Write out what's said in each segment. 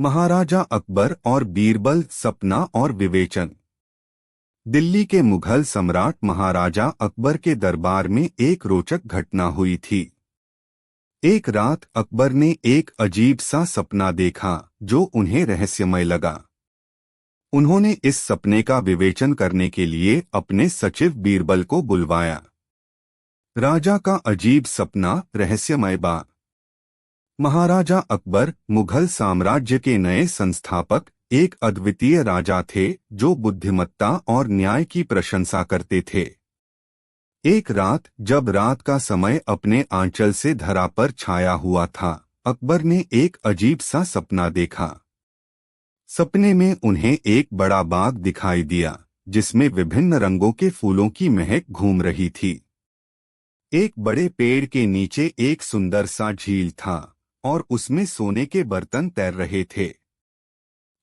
महाराजा अकबर और बीरबल, सपना और विवेचन। दिल्ली के मुगल सम्राट महाराजा अकबर के दरबार में एक रोचक घटना हुई थी। एक रात अकबर ने एक अजीब सा सपना देखा जो उन्हें रहस्यमय लगा। उन्होंने इस सपने का विवेचन करने के लिए अपने सचिव बीरबल को बुलवाया। राजा का अजीब सपना, रहस्यमय बात। महाराजा अकबर मुगल साम्राज्य के नए संस्थापक एक अद्वितीय राजा थे जो बुद्धिमत्ता और न्याय की प्रशंसा करते थे। एक रात जब रात का समय अपने आंचल से धरा पर छाया हुआ था, अकबर ने एक अजीब सा सपना देखा। सपने में उन्हें एक बड़ा बाग दिखाई दिया जिसमें विभिन्न रंगों के फूलों की महक घूम रही थी। एक बड़े पेड़ के नीचे एक सुंदर सा झील था और उसमें सोने के बर्तन तैर रहे थे।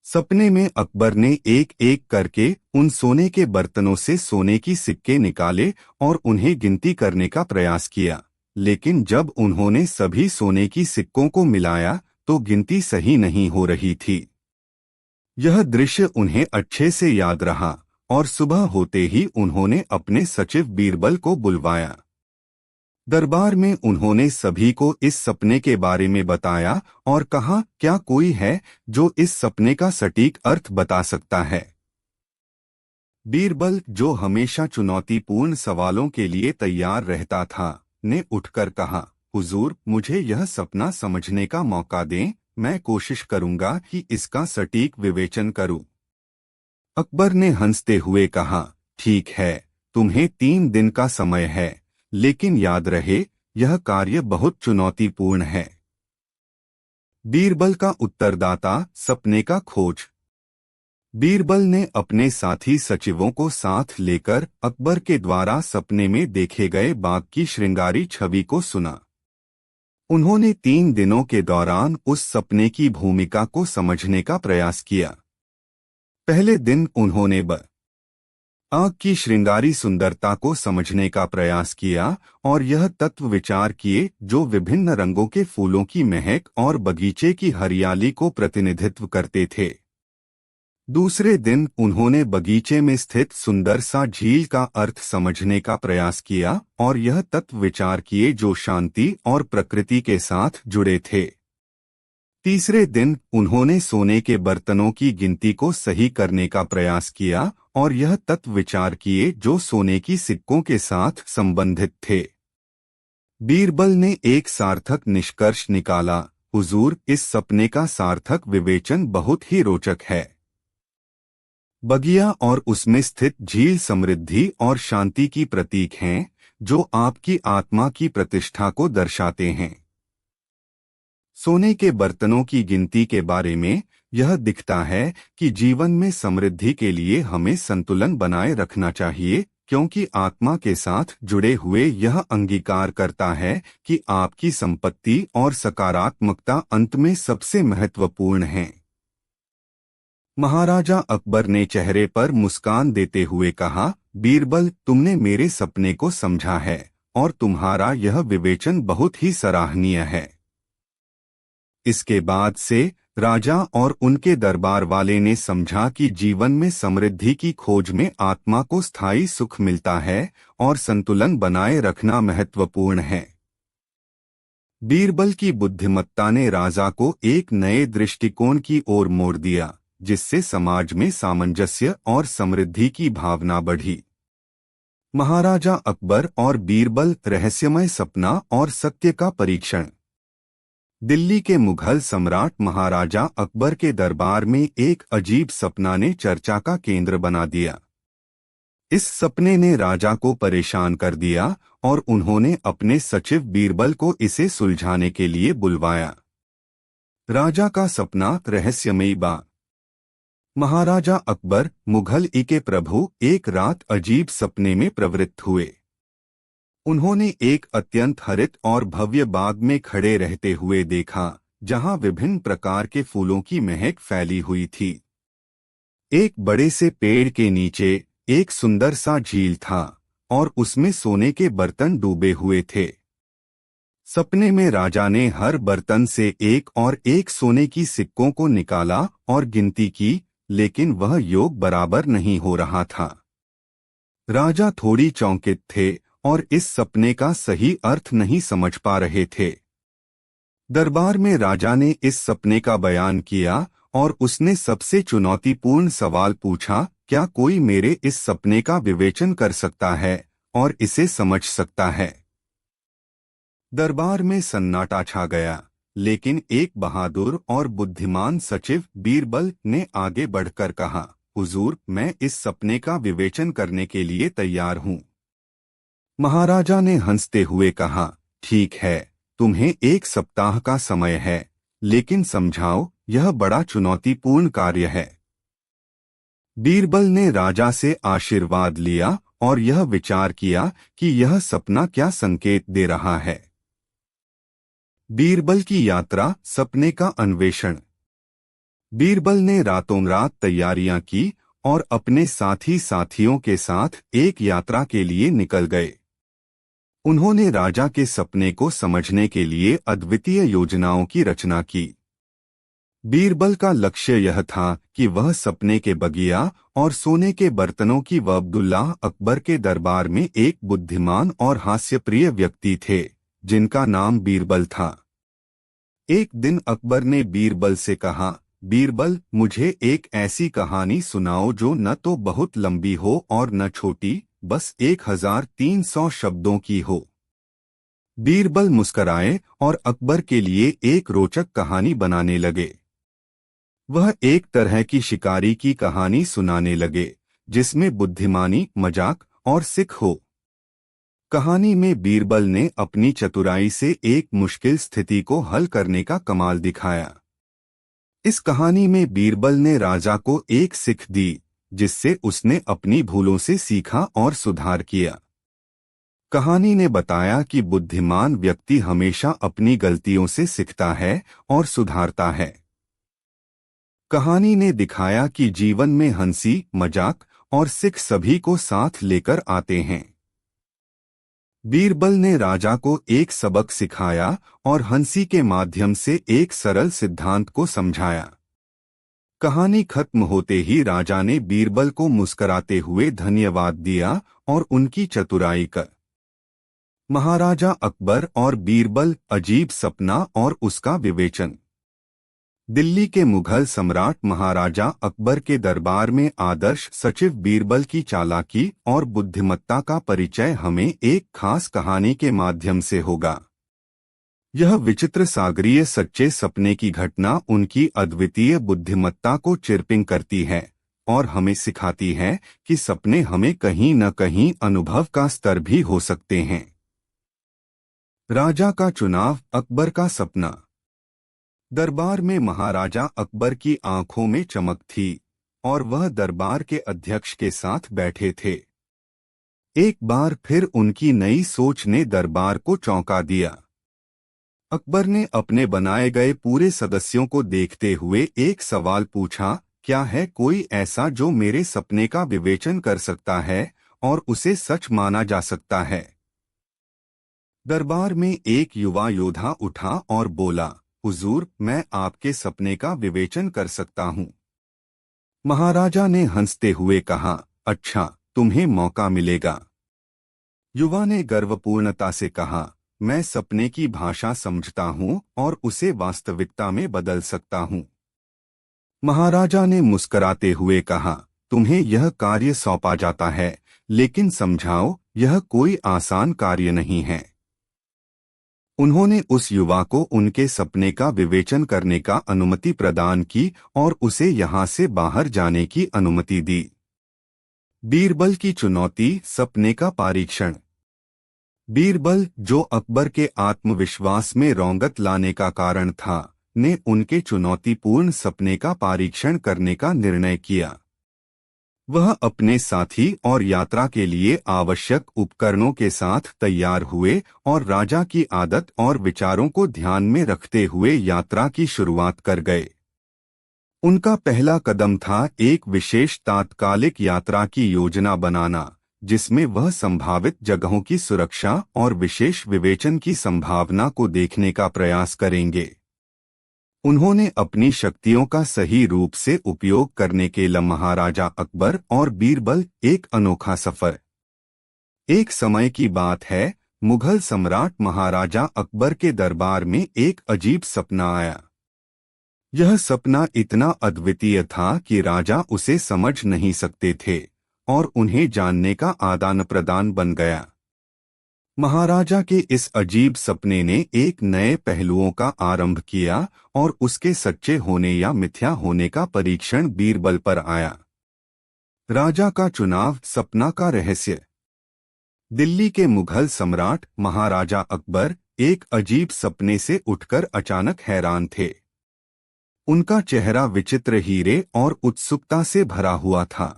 सपने में अकबर ने एक एक करके उन सोने के बर्तनों से सोने की सिक्के निकाले और उन्हें गिनती करने का प्रयास किया, लेकिन जब उन्होंने सभी सोने की सिक्कों को मिलाया तो गिनती सही नहीं हो रही थी। यह दृश्य उन्हें अच्छे से याद रहा और सुबह होते ही उन्होंने अपने सचिव बीरबल को बुलवाया। दरबार में उन्होंने सभी को इस सपने के बारे में बताया और कहा, क्या कोई है जो इस सपने का सटीक अर्थ बता सकता है? बीरबल, जो हमेशा चुनौतीपूर्ण सवालों के लिए तैयार रहता था, ने उठकर कहा, हुजूर, मुझे यह सपना समझने का मौका दें। मैं कोशिश करूंगा कि इसका सटीक विवेचन करूं। अकबर ने हंसते हुए कहा, ठीक है, तुम्हें 3 दिन का समय है, लेकिन याद रहे यह कार्य बहुत चुनौतीपूर्ण है। बीरबल का उत्तरदाता, सपने का खोज। बीरबल ने अपने साथी सचिवों को साथ लेकर अकबर के द्वारा सपने में देखे गए बाग की श्रृंगारी छवि को सुना। उन्होंने 3 दिनों के दौरान उस सपने की भूमिका को समझने का प्रयास किया। पहले दिन उन्होंने आग की श्रृंगारी सुंदरता को समझने का प्रयास किया और यह तत्व विचार किए जो विभिन्न रंगों के फूलों की महक और बगीचे की हरियाली को प्रतिनिधित्व करते थे। दूसरे दिन उन्होंने बगीचे में स्थित सुंदर सा झील का अर्थ समझने का प्रयास किया और यह तत्व विचार किए जो शांति और प्रकृति के साथ जुड़े थे। तीसरे दिन उन्होंने सोने के बर्तनों की गिनती को सही करने का प्रयास किया और यह तत्व विचार किए जो सोने की सिक्कों के साथ संबंधित थे। बीरबल ने एक सार्थक निष्कर्ष निकाला, हुजूर, इस सपने का सार्थक विवेचन बहुत ही रोचक है। बगिया और उसमें स्थित झील समृद्धि और शांति की प्रतीक हैं जो आपकी आत्मा की प्रतिष्ठा को दर्शाते हैं। सोने के बर्तनों की गिनती के बारे में यह दिखता है कि जीवन में समृद्धि के लिए हमें संतुलन बनाए रखना चाहिए, क्योंकि आत्मा के साथ जुड़े हुए यह अंगीकार करता है कि आपकी संपत्ति और सकारात्मकता अंत में सबसे महत्वपूर्ण हैं। महाराजा अकबर ने चेहरे पर मुस्कान देते हुए कहा, बीरबल, तुमने मेरे सपने को समझा है और तुम्हारा यह विवेचन बहुत ही सराहनीय है। इसके बाद से राजा और उनके दरबार वाले ने समझा कि जीवन में समृद्धि की खोज में आत्मा को स्थायी सुख मिलता है और संतुलन बनाए रखना महत्वपूर्ण है। बीरबल की बुद्धिमत्ता ने राजा को एक नए दृष्टिकोण की ओर मोड़ दिया, जिससे समाज में सामंजस्य और समृद्धि की भावना बढ़ी। महाराजा अकबर और बीरबल, रहस्यमय सपना और सत्य का परीक्षण। दिल्ली के मुगल सम्राट महाराजा अकबर के दरबार में एक अजीब सपना ने चर्चा का केंद्र बना दिया। इस सपने ने राजा को परेशान कर दिया और उन्होंने अपने सचिव बीरबल को इसे सुलझाने के लिए बुलवाया। राजा का सपना, रहस्यमयी बात। महाराजा अकबर, मुगल के प्रभु, एक रात अजीब सपने में प्रवृत्त हुए। उन्होंने एक अत्यंत हरित और भव्य बाग में खड़े रहते हुए देखा, जहां विभिन्न प्रकार के फूलों की महक फैली हुई थी। एक बड़े से पेड़ के नीचे एक सुंदर सा झील था और उसमें सोने के बर्तन डूबे हुए थे। सपने में राजा ने हर बर्तन से एक और एक सोने की सिक्कों को निकाला और गिनती की, लेकिन वह योग बराबर नहीं हो रहा था। राजा थोड़ी चौंकित थे और इस सपने का सही अर्थ नहीं समझ पा रहे थे। दरबार में राजा ने इस सपने का बयान किया और उसने सबसे चुनौतीपूर्ण सवाल पूछा, क्या कोई मेरे इस सपने का विवेचन कर सकता है और इसे समझ सकता है? दरबार में सन्नाटा छा गया, लेकिन एक बहादुर और बुद्धिमान सचिव बीरबल ने आगे बढ़कर कहा, हुजूर, मैं इस सपने का विवेचन करने के लिए तैयार हूं। महाराजा ने हंसते हुए कहा, ठीक है, तुम्हें 1 सप्ताह का समय है, लेकिन समझाओ, यह बड़ा चुनौतीपूर्ण कार्य है। बीरबल ने राजा से आशीर्वाद लिया और यह विचार किया कि यह सपना क्या संकेत दे रहा है। बीरबल की यात्रा, सपने का अन्वेषण। बीरबल ने रातों रात तैयारियां की और अपने साथियों के साथ एक यात्रा के लिए निकल गए। उन्होंने राजा के सपने को समझने के लिए अद्वितीय योजनाओं की रचना की। बीरबल का लक्ष्य यह था कि वह सपने के बगिया और सोने के बर्तनों की व अब्दुल्लाह अकबर के दरबार में एक बुद्धिमान और हास्यप्रिय व्यक्ति थे, जिनका नाम बीरबल था। एक दिन अकबर ने बीरबल से कहा, बीरबल, मुझे एक ऐसी कहानी सुनाओ जो न तो बहुत लंबी हो और न छोटी, बस 1300 शब्दों की हो। बीरबल मुस्कराए और अकबर के लिए एक रोचक कहानी बनाने लगे। वह एक तरह की शिकारी की कहानी सुनाने लगे, जिसमें बुद्धिमानी, मजाक और सिख हो। कहानी में बीरबल ने अपनी चतुराई से एक मुश्किल स्थिति को हल करने का कमाल दिखाया। इस कहानी में बीरबल ने राजा को एक सीख दी, जिससे उसने अपनी भूलों से सीखा और सुधार किया। कहानी ने बताया कि बुद्धिमान व्यक्ति हमेशा अपनी गलतियों से सीखता है और सुधारता है। कहानी ने दिखाया कि जीवन में हंसी, मजाक और सिख सभी को साथ लेकर आते हैं। बीरबल ने राजा को एक सबक सिखाया और हंसी के माध्यम से एक सरल सिद्धांत को समझाया। कहानी खत्म होते ही राजा ने बीरबल को मुस्कराते हुए धन्यवाद दिया और उनकी चतुराई का। महाराजा अकबर और बीरबल, अजीब सपना और उसका विवेचन। दिल्ली के मुगल सम्राट महाराजा अकबर के दरबार में आदर्श सचिव बीरबल की चालाकी और बुद्धिमत्ता का परिचय हमें एक खास कहानी के माध्यम से होगा। यह विचित्र सागरीय सच्चे सपने की घटना उनकी अद्वितीय बुद्धिमत्ता को चिरपिंग करती है और हमें सिखाती है कि सपने हमें कहीं न कहीं अनुभव का स्तर भी हो सकते हैं। राजा का चुनाव, अकबर का सपना। दरबार में महाराजा अकबर की आंखों में चमक थी और वह दरबार के अध्यक्ष के साथ बैठे थे। एक बार फिर उनकी नई सोच ने दरबार को चौंका दिया। अकबर ने अपने बनाए गए पूरे सदस्यों को देखते हुए एक सवाल पूछा, क्या है कोई ऐसा जो मेरे सपने का विवेचन कर सकता है और उसे सच माना जा सकता है? दरबार में एक युवा योद्धा उठा और बोला, हुजूर, मैं आपके सपने का विवेचन कर सकता हूँ। महाराजा ने हंसते हुए कहा, अच्छा, तुम्हें मौका मिलेगा। युवा ने गर्वपूर्णता से कहा, मैं सपने की भाषा समझता हूँ और उसे वास्तविकता में बदल सकता हूँ। महाराजा ने मुस्कराते हुए कहा, तुम्हें यह कार्य सौंपा जाता है, लेकिन समझाओ, यह कोई आसान कार्य नहीं है। उन्होंने उस युवा को उनके सपने का विवेचन करने का अनुमति प्रदान की और उसे यहाँ से बाहर जाने की अनुमति दी। बीरबल की चुनौती, सपने का परीक्षण। बीरबल, जो अकबर के आत्मविश्वास में रौनक लाने का कारण था, ने उनके चुनौतीपूर्ण सपने का परीक्षण करने का निर्णय किया। वह अपने साथी और यात्रा के लिए आवश्यक उपकरणों के साथ तैयार हुए और राजा की आदत और विचारों को ध्यान में रखते हुए यात्रा की शुरुआत कर गए। उनका पहला कदम था एक विशेष तात्कालिक यात्रा की योजना बनाना, जिसमें वह संभावित जगहों की सुरक्षा और विशेष विवेचन की संभावना को देखने का प्रयास करेंगे। उन्होंने अपनी शक्तियों का सही रूप से उपयोग करने के लिए महाराजा अकबर और बीरबल एक अनोखा सफर। एक समय की बात है, मुगल सम्राट महाराजा अकबर के दरबार में एक अजीब सपना आया। यह सपना इतना अद्वितीय था कि राजा उसे समझ नहीं सकते थे और उन्हें जानने का आदान प्रदान बन गया। महाराजा के इस अजीब सपने ने एक नए पहलुओं का आरंभ किया और उसके सच्चे होने या मिथ्या होने का परीक्षण बीरबल पर आया। राजा का चुनाव, सपना का रहस्य। दिल्ली के मुगल सम्राट महाराजा अकबर एक अजीब सपने से उठकर अचानक हैरान थे। उनका चेहरा विचित्र हीरे और उत्सुकता से भरा हुआ था।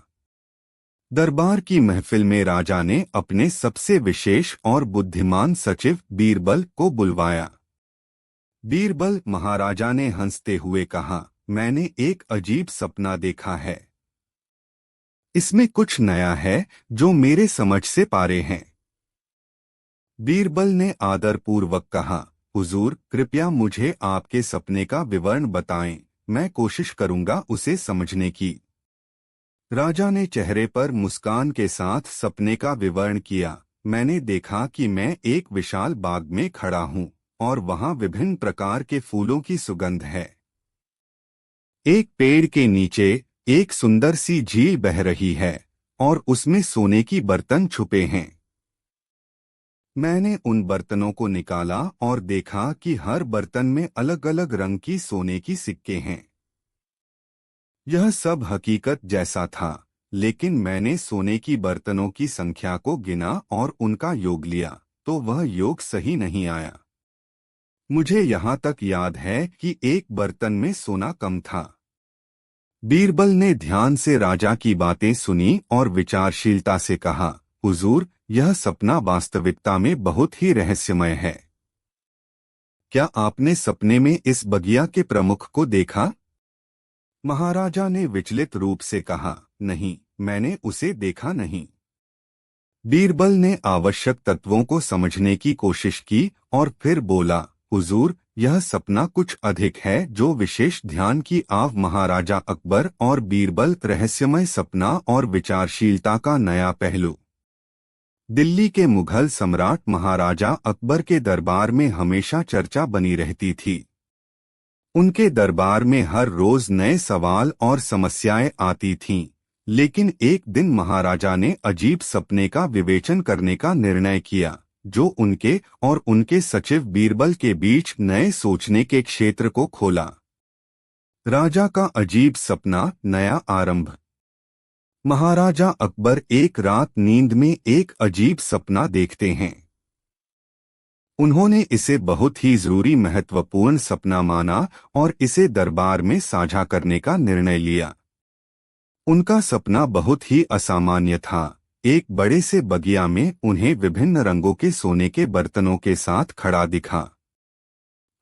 दरबार की महफिल में राजा ने अपने सबसे विशेष और बुद्धिमान सचिव बीरबल को बुलवाया। बीरबल, महाराजा ने हंसते हुए कहा, मैंने एक अजीब सपना देखा है। इसमें कुछ नया है जो मेरे समझ से पारे हैं। बीरबल ने आदरपूर्वक कहा, हुजूर, कृपया मुझे आपके सपने का विवरण बताएं, मैं कोशिश करूंगा उसे समझने की। राजा ने चेहरे पर मुस्कान के साथ सपने का विवरण किया। मैंने देखा कि मैं एक विशाल बाग में खड़ा हूं और वहां विभिन्न प्रकार के फूलों की सुगंध है। एक पेड़ के नीचे एक सुंदर सी झील बह रही है और उसमें सोने की बर्तन छुपे हैं। मैंने उन बर्तनों को निकाला और देखा कि हर बर्तन में अलग अलग रंग की सोने की सिक्के हैं। यह सब हकीकत जैसा था, लेकिन मैंने सोने की बर्तनों की संख्या को गिना और उनका योग लिया, तो वह योग सही नहीं आया। मुझे यहाँ तक याद है कि एक बर्तन में सोना कम था। बीरबल ने ध्यान से राजा की बातें सुनी और विचारशीलता से कहा, हुजूर, यह सपना वास्तविकता में बहुत ही रहस्यमय है। क्या आपने सपने में इस बगिया के प्रमुख को देखा? महाराजा ने विचलित रूप से कहा, नहीं, मैंने उसे देखा नहीं। बीरबल ने आवश्यक तत्वों को समझने की कोशिश की और फिर बोला, हुजूर, यह सपना कुछ अधिक है जो विशेष ध्यान की आव। महाराजा अकबर और बीरबल, रहस्यमय सपना और विचारशीलता का नया पहलू। दिल्ली के मुगल सम्राट महाराजा अकबर के दरबार में हमेशा चर्चा बनी रहती थी। उनके दरबार में हर रोज नए सवाल और समस्याएं आती थीं, लेकिन एक दिन महाराजा ने अजीब सपने का विवेचन करने का निर्णय किया, जो उनके और उनके सचिव बीरबल के बीच नए सोचने के क्षेत्र को खोला। राजा का अजीब सपना, नया आरंभ। महाराजा अकबर एक रात नींद में एक अजीब सपना देखते हैं। उन्होंने इसे बहुत ही जरूरी, महत्वपूर्ण सपना माना और इसे दरबार में साझा करने का निर्णय लिया। उनका सपना बहुत ही असामान्य था। एक बड़े से बगिया में उन्हें विभिन्न रंगों के सोने के बर्तनों के साथ खड़ा दिखा।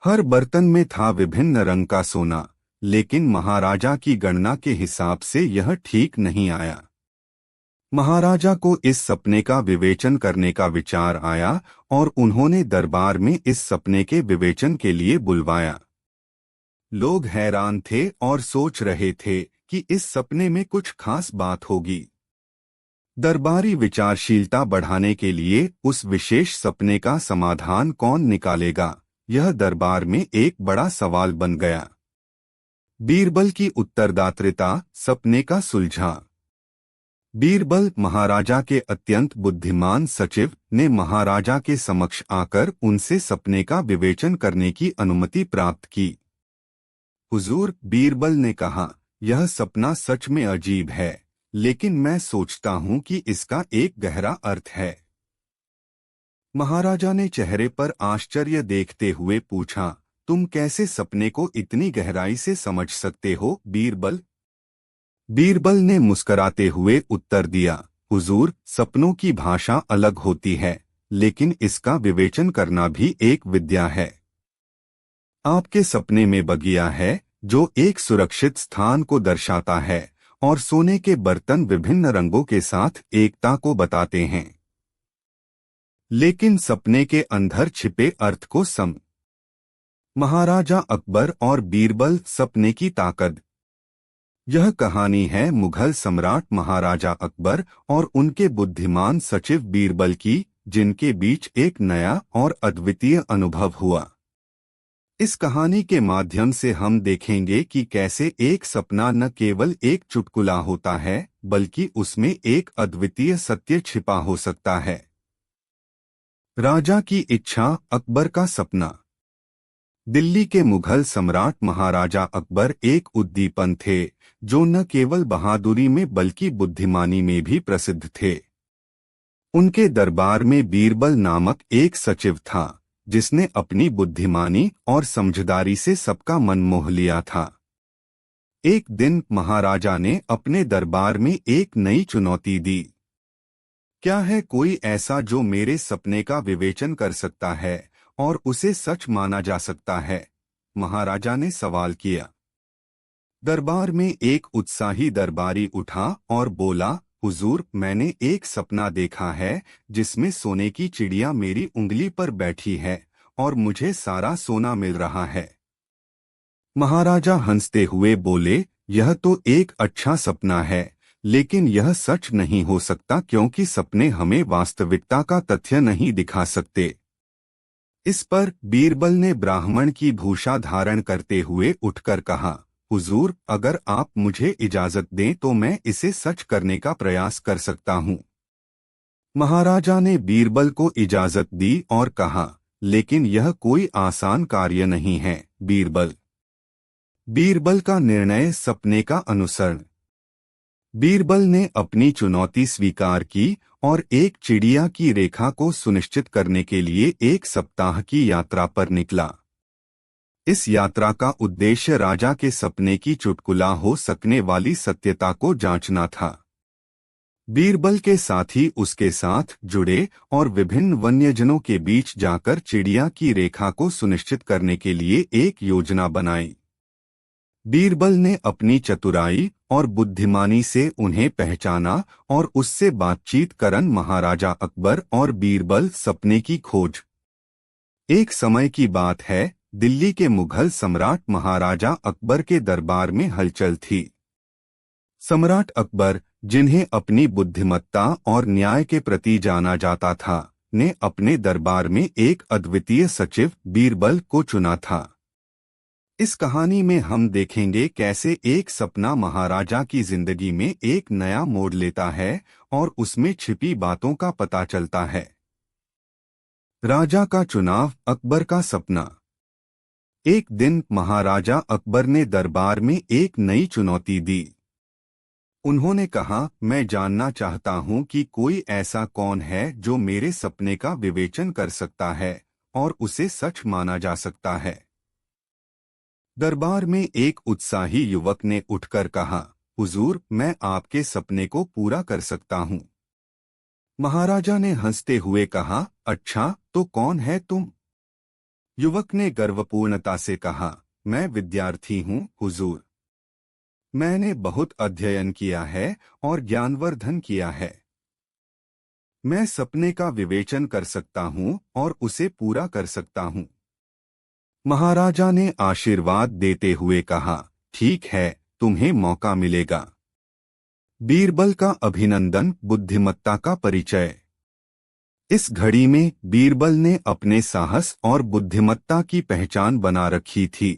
हर बर्तन में था विभिन्न रंग का सोना, लेकिन महाराजा की गणना के हिसाब से यह ठीक नहीं आया। महाराजा को इस सपने का विवेचन करने का विचार आया और उन्होंने दरबार में इस सपने के विवेचन के लिए बुलवाया। लोग हैरान थे और सोच रहे थे कि इस सपने में कुछ खास बात होगी। दरबारी विचारशीलता बढ़ाने के लिए उस विशेष सपने का समाधान कौन निकालेगा, यह दरबार में एक बड़ा सवाल बन गया। बीरबल की उत्तरदायिता, सपने का सुलझा। बीरबल, महाराजा के अत्यंत बुद्धिमान सचिव, ने महाराजा के समक्ष आकर उनसे सपने का विवेचन करने की अनुमति प्राप्त की। हुजूर, बीरबल ने कहा, यह सपना सच में अजीब है, लेकिन मैं सोचता हूं कि इसका एक गहरा अर्थ है। महाराजा ने चेहरे पर आश्चर्य देखते हुए पूछा, तुम कैसे सपने को इतनी गहराई से समझ सकते हो, बीरबल? बीरबल ने मुस्कराते हुए उत्तर दिया, हुजूर, सपनों की भाषा अलग होती है, लेकिन इसका विवेचन करना भी एक विद्या है। आपके सपने में बगिया है जो एक सुरक्षित स्थान को दर्शाता है और सोने के बर्तन विभिन्न रंगों के साथ एकता को बताते हैं, लेकिन सपने के अंदर छिपे अर्थ को महाराजा अकबर और बीरबल, सपने की ताकत। यह कहानी है मुगल सम्राट महाराजा अकबर और उनके बुद्धिमान सचिव बीरबल की, जिनके बीच एक नया और अद्वितीय अनुभव हुआ। इस कहानी के माध्यम से हम देखेंगे कि कैसे एक सपना न केवल एक चुटकुला होता है, बल्कि उसमें एक अद्वितीय सत्य छिपा हो सकता है। राजा की इच्छा, अकबर का सपना। दिल्ली के मुगल सम्राट महाराजा अकबर एक उद्दीपन थे, जो न केवल बहादुरी में बल्कि बुद्धिमानी में भी प्रसिद्ध थे। उनके दरबार में बीरबल नामक एक सचिव था, जिसने अपनी बुद्धिमानी और समझदारी से सबका मन मोह लिया था। एक दिन महाराजा ने अपने दरबार में एक नई चुनौती दी। क्या है कोई ऐसा जो मेरे सपने का विवेचन कर सकता है और उसे सच माना जा सकता है? महाराजा ने सवाल किया। दरबार में एक उत्साही दरबारी उठा और बोला, हुजूर, मैंने एक सपना देखा है जिसमें सोने की चिड़िया मेरी उंगली पर बैठी है और मुझे सारा सोना मिल रहा है। महाराजा हंसते हुए बोले, यह तो एक अच्छा सपना है, लेकिन यह सच नहीं हो सकता क्योंकि सपने हमें वास्तविकता का तथ्य नहीं दिखा सकते। इस पर बीरबल ने ब्राह्मण की भूषा धारण करते हुए उठकर कहा, हुजूर, अगर आप मुझे इजाजत दें तो मैं इसे सच करने का प्रयास कर सकता हूँ। महाराजा ने बीरबल को इजाजत दी और कहा, लेकिन यह कोई आसान कार्य नहीं है बीरबल। बीरबल का निर्णय, सपने का अनुसरण। बीरबल ने अपनी चुनौती स्वीकार की और एक चिड़िया की रेखा को सुनिश्चित करने के लिए एक सप्ताह की यात्रा पर निकला। इस यात्रा का उद्देश्य राजा के सपने की चुटकुला हो सकने वाली सत्यता को जांचना था। बीरबल के साथी उसके साथ जुड़े और विभिन्न वन्यजनों के बीच जाकर चिड़िया की रेखा को सुनिश्चित करने के लिए एक योजना बनाई। बीरबल ने अपनी चतुराई और बुद्धिमानी से उन्हें पहचाना और उससे बातचीत करन महाराजा अकबर और बीरबल, सपने की खोज। एक समय की बात है, दिल्ली के मुगल सम्राट महाराजा अकबर के दरबार में हलचल थी। सम्राट अकबर, जिन्हें अपनी बुद्धिमत्ता और न्याय के प्रति जाना जाता था, ने अपने दरबार में एक अद्वितीय सचिव बीरबल को चुना था। इस कहानी में हम देखेंगे कैसे एक सपना महाराजा की जिंदगी में एक नया मोड़ लेता है और उसमें छिपी बातों का पता चलता है। राजा का चुनाव, अकबर का सपना। एक दिन महाराजा अकबर ने दरबार में एक नई चुनौती दी। उन्होंने कहा, मैं जानना चाहता हूं कि कोई ऐसा कौन है जो मेरे सपने का विवेचन कर सकता है और उसे सच माना जा सकता है। दरबार में एक उत्साही युवक ने उठकर कहा, हुजूर, मैं आपके सपने को पूरा कर सकता हूं। महाराजा ने हंसते हुए कहा, अच्छा, तो कौन है तुम? युवक ने गर्वपूर्णता से कहा, मैं विद्यार्थी हूं हुजूर। मैंने बहुत अध्ययन किया है और ज्ञानवर्धन किया है। मैं सपने का विवेचन कर सकता हूं और उसे पूरा कर सकता हूं। महाराजा ने आशीर्वाद देते हुए कहा, ठीक है, तुम्हें मौका मिलेगा। बीरबल का अभिनंदन, बुद्धिमत्ता का परिचय। इस घड़ी में बीरबल ने अपने साहस और बुद्धिमत्ता की पहचान बना रखी थी।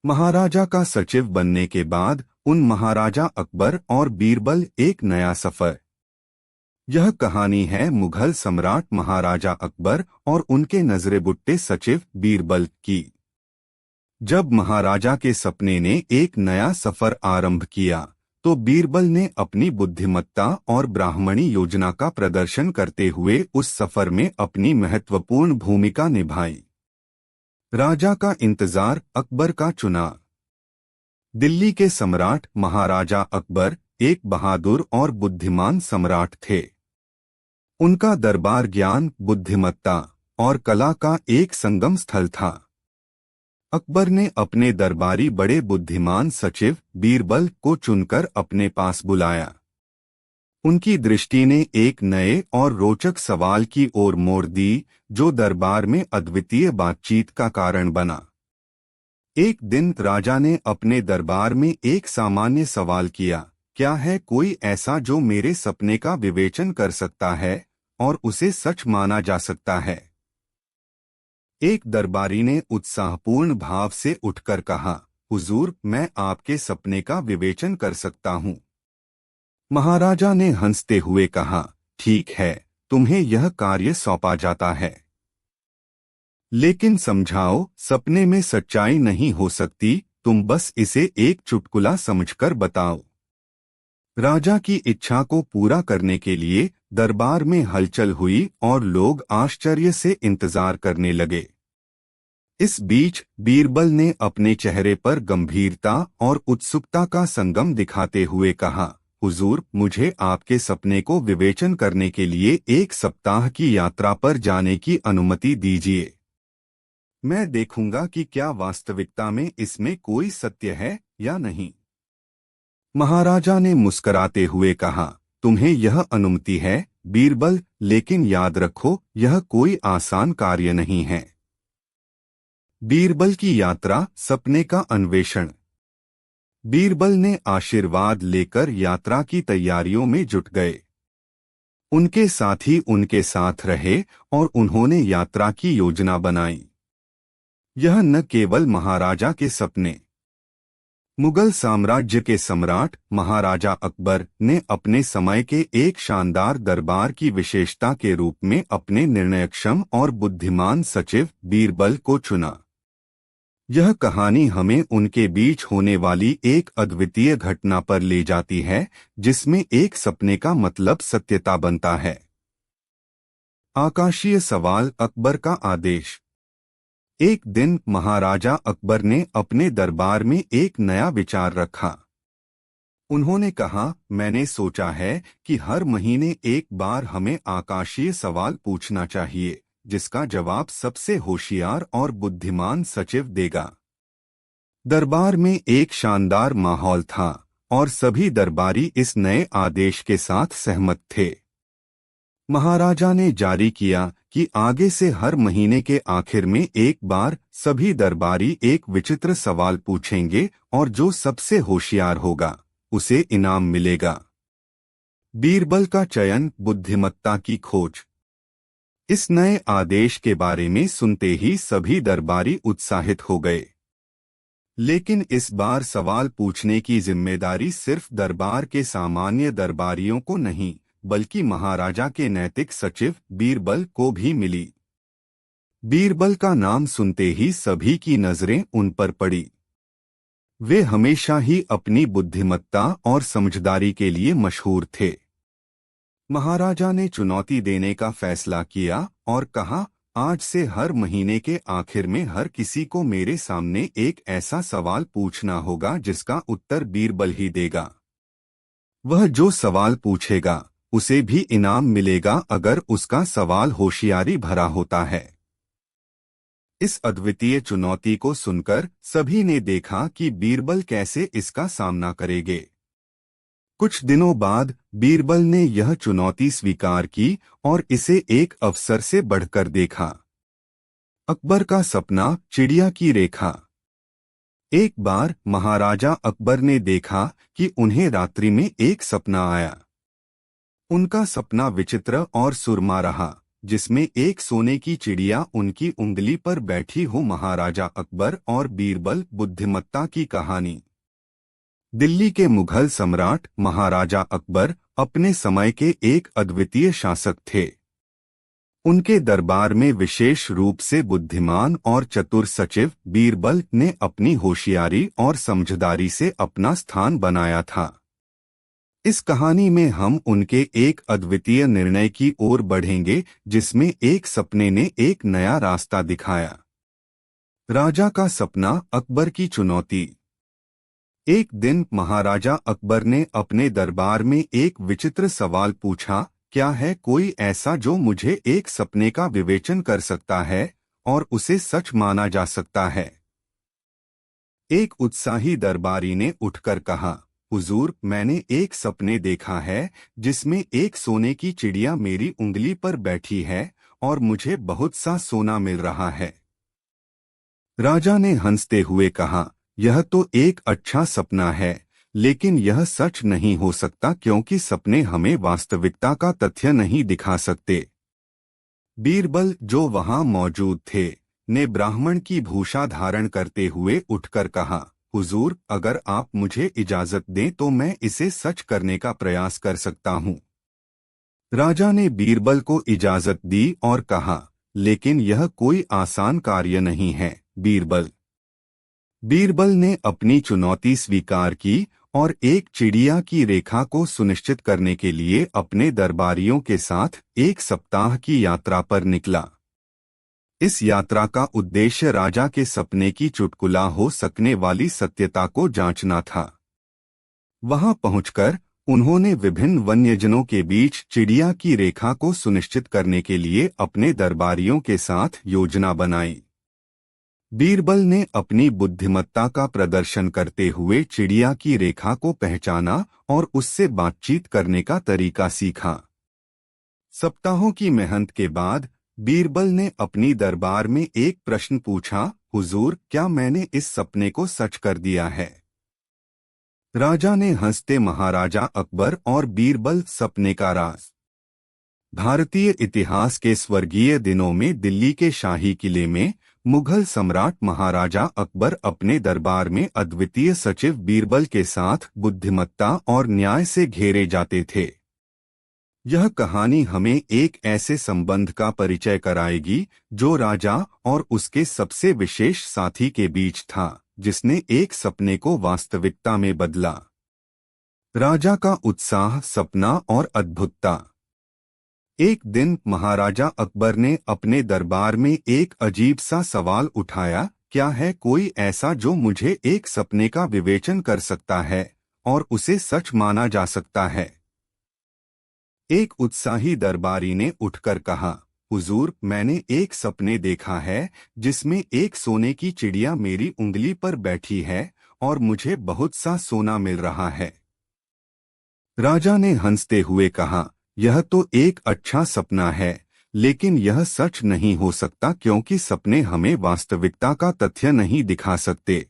महाराजा का सचिव बनने के बाद उन महाराजा अकबर और बीरबल, एक नया सफर। यह कहानी है मुगल सम्राट महाराजा अकबर और उनके नजरेबुट्टे सचिव बीरबल की। जब महाराजा के सपने ने एक नया सफर आरंभ किया, तो बीरबल ने अपनी बुद्धिमत्ता और ब्राह्मणी योजना का प्रदर्शन करते हुए उस सफर में अपनी महत्वपूर्ण भूमिका निभाई। राजा का इंतजार, अकबर का चुनाव। दिल्ली के सम्राट महाराजा अकबर एक बहादुर और बुद्धिमान सम्राट थे। उनका दरबार ज्ञान, बुद्धिमत्ता और कला का एक संगम स्थल था। अकबर ने अपने दरबारी बड़े बुद्धिमान सचिव बीरबल को चुनकर अपने पास बुलाया। उनकी दृष्टि ने एक नए और रोचक सवाल की ओर मोड़ दी, जो दरबार में अद्वितीय बातचीत का कारण बना। एक दिन राजा ने अपने दरबार में एक सामान्य सवाल किया, क्या है कोई ऐसा जो मेरे सपने का विवेचन कर सकता है और उसे सच माना जा सकता है? एक दरबारी ने उत्साहपूर्ण भाव से उठकर कहा, हुजूर, मैं आपके सपने का विवेचन कर सकता हूँ। महाराजा ने हंसते हुए कहा, ठीक है, तुम्हें यह कार्य सौंपा जाता है। लेकिन समझाओ, सपने में सच्चाई नहीं हो सकती, तुम बस इसे एक चुटकुला समझकर बताओ। राजा की इच्छा को पूरा करने के लिए दरबार में हलचल हुई और लोग आश्चर्य से इंतजार करने लगे। इस बीच बीरबल ने अपने चेहरे पर गंभीरता और उत्सुकता का संगम दिखाते हुए कहा, हुजूर, मुझे आपके सपने को विवेचन करने के लिए 1 सप्ताह की यात्रा पर जाने की अनुमति दीजिए। मैं देखूंगा कि क्या वास्तविकता में इसमें कोई सत्य है या नहीं। महाराजा ने मुस्कुराते हुए कहा, तुम्हें यह अनुमति है बीरबल, लेकिन याद रखो, यह कोई आसान कार्य नहीं है। बीरबल की यात्रा, सपने का अन्वेषण। बीरबल ने आशीर्वाद लेकर यात्रा की तैयारियों में जुट गए। उनके साथी उनके साथ रहे और उन्होंने यात्रा की योजना बनाई। यह न केवल महाराजा के सपने। मुगल साम्राज्य के सम्राट महाराजा अकबर ने अपने समय के एक शानदार दरबार की विशेषता के रूप में अपने निर्णयक्षम और बुद्धिमान सचिव बीरबल को चुना। यह कहानी हमें उनके बीच होने वाली एक अद्वितीय घटना पर ले जाती है, जिसमें एक सपने का मतलब सत्यता बनता है। आकाशीय सवाल, अकबर का आदेश। एक दिन महाराजा अकबर ने अपने दरबार में एक नया विचार रखा। उन्होंने कहा, मैंने सोचा है कि हर महीने एक बार हमें आकाशीय सवाल पूछना चाहिए, जिसका जवाब सबसे होशियार और बुद्धिमान सचिव देगा। दरबार में एक शानदार माहौल था और सभी दरबारी इस नए आदेश के साथ सहमत थे। महाराजा ने जारी किया कि आगे से हर महीने के आखिर में एक बार सभी दरबारी एक विचित्र सवाल पूछेंगे और जो सबसे होशियार होगा उसे इनाम मिलेगा। बीरबल का चयन, बुद्धिमत्ता की खोज। इस नए आदेश के बारे में सुनते ही सभी दरबारी उत्साहित हो गए। लेकिन इस बार सवाल पूछने की जिम्मेदारी सिर्फ दरबार के सामान्य दरबारियों को नहीं, बल्कि महाराजा के नैतिक सचिव बीरबल को भी मिली। बीरबल का नाम सुनते ही सभी की नजरें उन पर पड़ी। वे हमेशा ही अपनी बुद्धिमत्ता और समझदारी के लिए मशहूर थे। महाराजा ने चुनौती देने का फैसला किया और कहा, आज से हर महीने के आखिर में हर किसी को मेरे सामने एक ऐसा सवाल पूछना होगा जिसका उत्तर बीरबल ही देगा। वह जो सवाल पूछेगा उसे भी इनाम मिलेगा अगर उसका सवाल होशियारी भरा होता है। इस अद्वितीय चुनौती को सुनकर सभी ने देखा कि बीरबल कैसे इसका सामना करेंगे। कुछ दिनों बाद बीरबल ने यह चुनौती स्वीकार की और इसे एक अवसर से बढ़कर देखा। अकबर का सपना, चिड़िया की रेखा। एक बार महाराजा अकबर ने देखा कि उन्हें रात्रि में एक सपना आया। उनका सपना विचित्र और सुरमा रहा, जिसमें एक सोने की चिड़िया उनकी उंगली पर बैठी हो। महाराजा अकबर और बीरबल, बुद्धिमत्ता की कहानी। दिल्ली के मुगल सम्राट महाराजा अकबर अपने समय के एक अद्वितीय शासक थे। उनके दरबार में विशेष रूप से बुद्धिमान और चतुर सचिव बीरबल ने अपनी होशियारी और समझदारी से अपना स्थान बनाया था। इस कहानी में हम उनके एक अद्वितीय निर्णय की ओर बढ़ेंगे, जिसमें एक सपने ने एक नया रास्ता दिखाया। राजा का सपना, अकबर की चुनौती। एक दिन महाराजा अकबर ने अपने दरबार में एक विचित्र सवाल पूछा, क्या है कोई ऐसा जो मुझे एक सपने का विवेचन कर सकता है और उसे सच माना जा सकता है? एक उत्साही दरबारी ने उठकर कहा, हुजूर, मैंने एक सपने देखा है जिसमें एक सोने की चिड़िया मेरी उंगली पर बैठी है और मुझे बहुत सा सोना मिल रहा है। राजा ने हंसते हुए कहा, यह तो एक अच्छा सपना है, लेकिन यह सच नहीं हो सकता क्योंकि सपने हमें वास्तविकता का तथ्य नहीं दिखा सकते। बीरबल, जो वहां मौजूद थे, ने ब्राह्मण की भूषा धारण करते हुए उठकर कहा, हुजूर, अगर आप मुझे इजाजत दें तो मैं इसे सच करने का प्रयास कर सकता हूँ। राजा ने बीरबल को इजाजत दी और कहा, लेकिन यह कोई आसान कार्य नहीं है, बीरबल। बीरबल ने अपनी चुनौती स्वीकार की और एक चिड़िया की रेखा को सुनिश्चित करने के लिए अपने दरबारियों के साथ एक सप्ताह की यात्रा पर निकला। इस यात्रा का उद्देश्य राजा के सपने की चुटकुला हो सकने वाली सत्यता को जांचना था। वहां पहुंचकर उन्होंने विभिन्न वन्यजनों के बीच चिड़िया की रेखा को सुनिश्चित करने के लिए अपने दरबारियों के साथ योजना बनाई। बीरबल ने अपनी बुद्धिमत्ता का प्रदर्शन करते हुए चिड़िया की रेखा को पहचाना और उससे बातचीत करने का तरीका सीखा। सप्ताहों की मेहनत के बाद बीरबल ने अपनी दरबार में एक प्रश्न पूछा, हुजूर, क्या मैंने इस सपने को सच कर दिया है? राजा ने हंसते महाराजा अकबर और बीरबल सपने का राज। भारतीय इतिहास के स्वर्गीय दिनों में दिल्ली के शाही किले में मुगल सम्राट महाराजा अकबर अपने दरबार में अद्वितीय सचिव बीरबल के साथ बुद्धिमत्ता और न्याय से घेरे जाते थे। यह कहानी हमें एक ऐसे संबंध का परिचय कराएगी जो राजा और उसके सबसे विशेष साथी के बीच था, जिसने एक सपने को वास्तविकता में बदला। राजा का उत्साह, सपना और अद्भुतता। एक दिन महाराजा अकबर ने अपने दरबार में एक अजीब सा सवाल उठाया, क्या है कोई ऐसा जो मुझे एक सपने का विवेचन कर सकता है और उसे सच माना जा सकता है? एक उत्साही दरबारी ने उठकर कहा, हुजूर, मैंने एक सपने देखा है जिसमें एक सोने की चिड़िया मेरी उंगली पर बैठी है और मुझे बहुत सा सोना मिल रहा है। राजा ने हंसते हुए कहा, यह तो एक अच्छा सपना है, लेकिन यह सच नहीं हो सकता क्योंकि सपने हमें वास्तविकता का तथ्य नहीं दिखा सकते।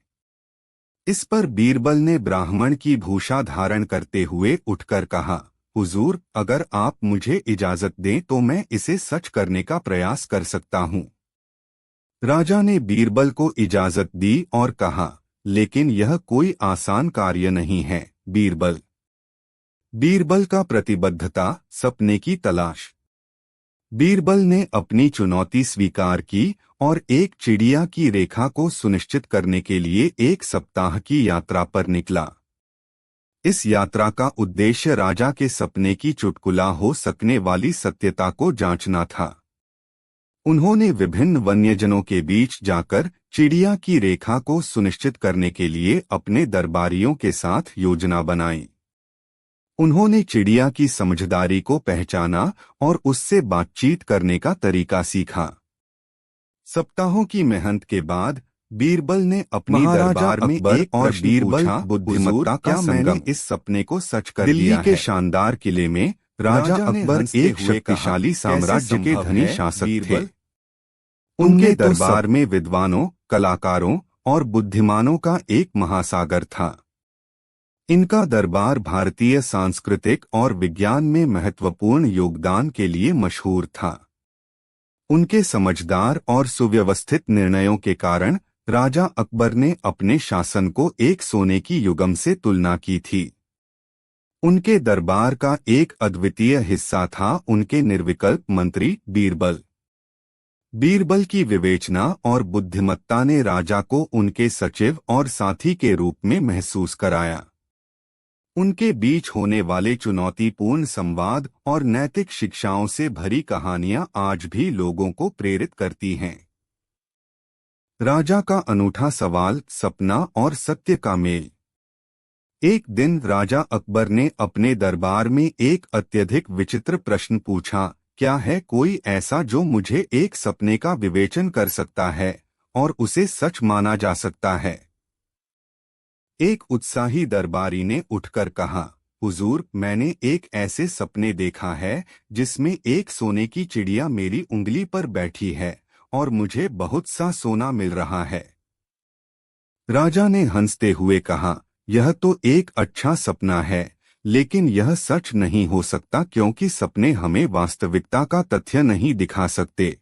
इस पर बीरबल ने ब्राह्मण की भूषा धारण करते हुए उठकर कहा, हुजूर, अगर आप मुझे इजाजत दें तो मैं इसे सच करने का प्रयास कर सकता हूँ। राजा ने बीरबल को इजाजत दी और कहा, लेकिन यह कोई आसान कार्य नहीं है, बीरबल। बीरबल का प्रतिबद्धता, सपने की तलाश। बीरबल ने अपनी चुनौती स्वीकार की और एक चिड़िया की रेखा को सुनिश्चित करने के लिए एक सप्ताह की यात्रा पर निकला। इस यात्रा का उद्देश्य राजा के सपने की चुटकुला हो सकने वाली सत्यता को जांचना था। उन्होंने विभिन्न वन्यजनों के बीच जाकर चिड़िया की रेखा को सुनिश्चित करने के लिए अपने दरबारियों के साथ योजना बनाई। उन्होंने चिड़िया की समझदारी को पहचाना और उससे बातचीत करने का तरीका सीखा। सप्ताहों की मेहनत के बाद बीरबल ने अपनी दरबार में एक और बीरबल बुद्धिमत्ता का मैंने इस सपने को सच कर दिया है। दिल्ली के शानदार किले में राजा अकबर एक शक्तिशाली साम्राज्य के धनी शासक थे। उनके दरबार में विद्वानों, कलाकारों और बुद्धिमानों का एक महासागर था। इनका दरबार भारतीय सांस्कृतिक और विज्ञान में महत्वपूर्ण योगदान के लिए मशहूर था। उनके समझदार और सुव्यवस्थित निर्णयों के कारण राजा अकबर ने अपने शासन को एक सोने की युगम से तुलना की थी। उनके दरबार का एक अद्वितीय हिस्सा था उनके निर्विकल्प मंत्री बीरबल। बीरबल की विवेचना और बुद्धिमत्ता ने राजा को उनके सचिव और साथी के रूप में महसूस कराया। उनके बीच होने वाले चुनौतीपूर्ण संवाद और नैतिक शिक्षाओं से भरी कहानियां आज भी लोगों को प्रेरित करती हैं। राजा का अनूठा सवाल, सपना और सत्य का मेल। एक दिन राजा अकबर ने अपने दरबार में एक अत्यधिक विचित्र प्रश्न पूछा, क्या है कोई ऐसा जो मुझे एक सपने का विवेचन कर सकता है और उसे सच माना जा सकता है? एक उत्साही दरबारी ने उठकर कहा, हुजूर, मैंने एक ऐसे सपने देखा है जिसमें एक सोने की चिड़िया मेरी उंगली पर बैठी है और मुझे बहुत सा सोना मिल रहा है। राजा ने हंसते हुए कहा, यह तो एक अच्छा सपना है, लेकिन यह सच नहीं हो सकता क्योंकि सपने हमें वास्तविकता का तथ्य नहीं दिखा सकते।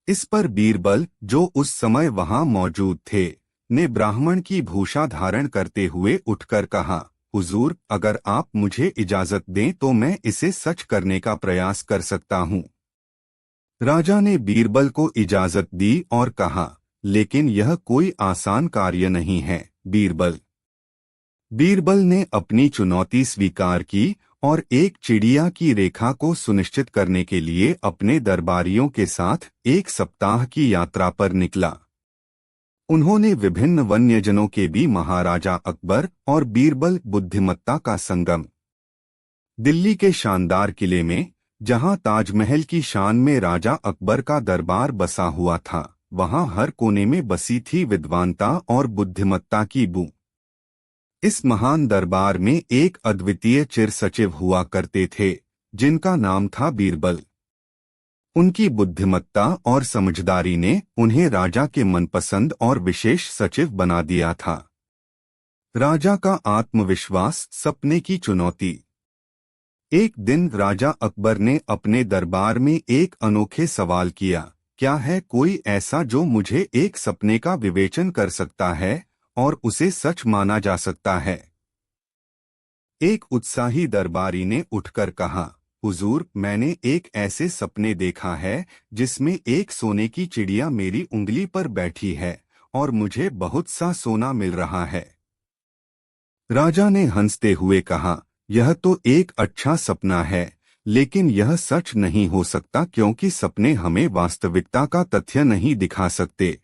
इस पर बीरबल, जो उस समय वहां मौजूद थे, ने ब्राह्मण की भूषा धारण करते हुए उठकर कहा, हुजूर, अगर आप मुझे इजाजत दें तो मैं इसे सच करने का प्रयास कर सकता हूँ। राजा ने बीरबल को इजाजत दी और कहा, लेकिन यह कोई आसान कार्य नहीं है, बीरबल। बीरबल ने अपनी चुनौती स्वीकार की और एक चिड़िया की रेखा को सुनिश्चित करने के लिए अपने दरबारियों के साथ एक सप्ताह की यात्रा पर निकला। उन्होंने विभिन्न वन्यजनों के भी महाराजा अकबर और बीरबल बुद्धिमत्ता का संगम। दिल्ली के शानदार किले में, जहां ताजमहल की शान में राजा अकबर का दरबार बसा हुआ था, वहां हर कोने में बसी थी विद्वानता और बुद्धिमत्ता की बू। इस महान दरबार में एक अद्वितीय चिर सचिव हुआ करते थे, जिनका नाम था बीरबल। उनकी बुद्धिमत्ता और समझदारी ने उन्हें राजा के मनपसंद और विशेष सचिव बना दिया था। राजा का आत्मविश्वास, सपने की चुनौती। एक दिन राजा अकबर ने अपने दरबार में एक अनोखे सवाल किया, क्या है कोई ऐसा जो मुझे एक सपने का विवेचन कर सकता है और उसे सच माना जा सकता है? एक उत्साही दरबारी ने उठकर कहा, हुजूर, मैंने एक ऐसे सपने देखा है जिसमें एक सोने की चिड़िया मेरी उंगली पर बैठी है और मुझे बहुत सा सोना मिल रहा है। राजा ने हंसते हुए कहा, यह तो एक अच्छा सपना है, लेकिन यह सच नहीं हो सकता क्योंकि सपने हमें वास्तविकता का तथ्य नहीं दिखा सकते।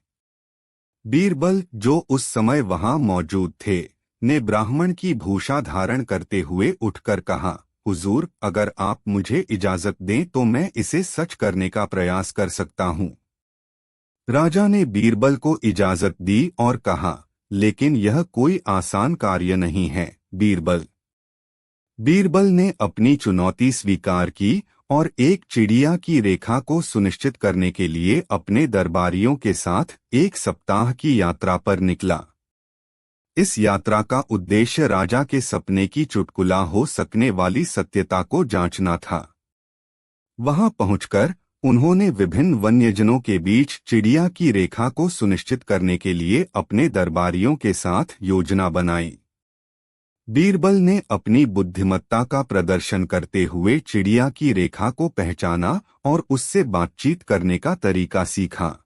बीरबल, जो उस समय वहां मौजूद थे, ने ब्राह्मण की भूषा धारण करते हुए उठकर कहा, हुजूर, अगर आप मुझे इजाजत दें तो मैं इसे सच करने का प्रयास कर सकता हूँ। राजा ने बीरबल को इजाजत दी और कहा, लेकिन यह कोई आसान कार्य नहीं है, बीरबल। बीरबल ने अपनी चुनौती स्वीकार की और एक चिड़िया की रेखा को सुनिश्चित करने के लिए अपने दरबारियों के साथ एक सप्ताह की यात्रा पर निकला। इस यात्रा का उद्देश्य राजा के सपने की चुटकुला हो सकने वाली सत्यता को जांचना था। वहां पहुंचकर उन्होंने विभिन्न वन्यजनों के बीच चिड़िया की रेखा को सुनिश्चित करने के लिए अपने दरबारियों के साथ योजना बनाई। बीरबल ने अपनी बुद्धिमत्ता का प्रदर्शन करते हुए चिड़िया की रेखा को पहचाना और उससे बातचीत करने का तरीका सीखा।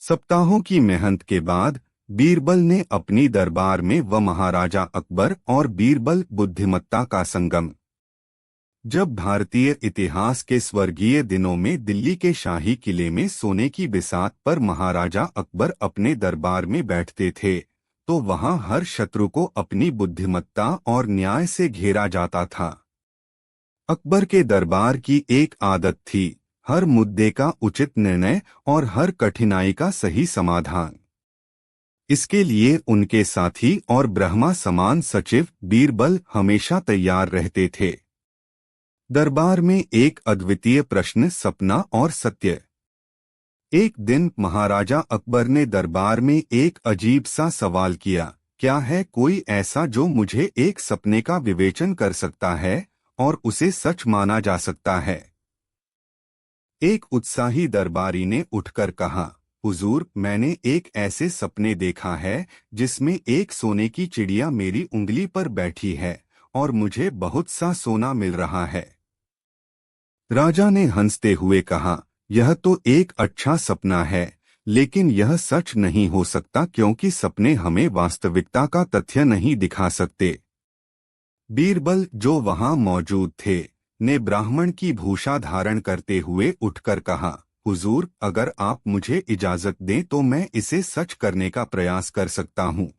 सप्ताहों की मेहनत के बाद बीरबल ने अपनी दरबार में महाराजा अकबर और बीरबल बुद्धिमत्ता का संगम। जब भारतीय इतिहास के स्वर्गीय दिनों में दिल्ली के शाही किले में सोने की बिसात पर महाराजा अकबर अपने दरबार में बैठते थे, तो वहां हर शत्रु को अपनी बुद्धिमत्ता और न्याय से घेरा जाता था। अकबर के दरबार की एक आदत थी, हर मुद्दे का उचित निर्णय और हर कठिनाई का सही समाधान। इसके लिए उनके साथी और ब्रह्मा समान सचिव बीरबल हमेशा तैयार रहते थे। दरबार में एक अद्वितीय प्रश्न, सपना और सत्य। एक दिन महाराजा अकबर ने दरबार में एक अजीब सा सवाल किया, क्या है कोई ऐसा जो मुझे एक सपने का विवेचन कर सकता है और उसे सच माना जा सकता है? एक उत्साही दरबारी ने उठकर कहा, हुजूर, मैंने एक ऐसे सपने देखा है जिसमें एक सोने की चिड़िया मेरी उंगली पर बैठी है और मुझे बहुत सा सोना मिल रहा है। राजा ने हंसते हुए कहा, यह तो एक अच्छा सपना है, लेकिन यह सच नहीं हो सकता क्योंकि सपने हमें वास्तविकता का तथ्य नहीं दिखा सकते। बीरबल, जो वहां मौजूद थे, ने ब्राह्मण की भूषा धारण करते हुए उठकर कहा, हुजूर, अगर आप मुझे इजाजत दें तो मैं इसे सच करने का प्रयास कर सकता हूँ।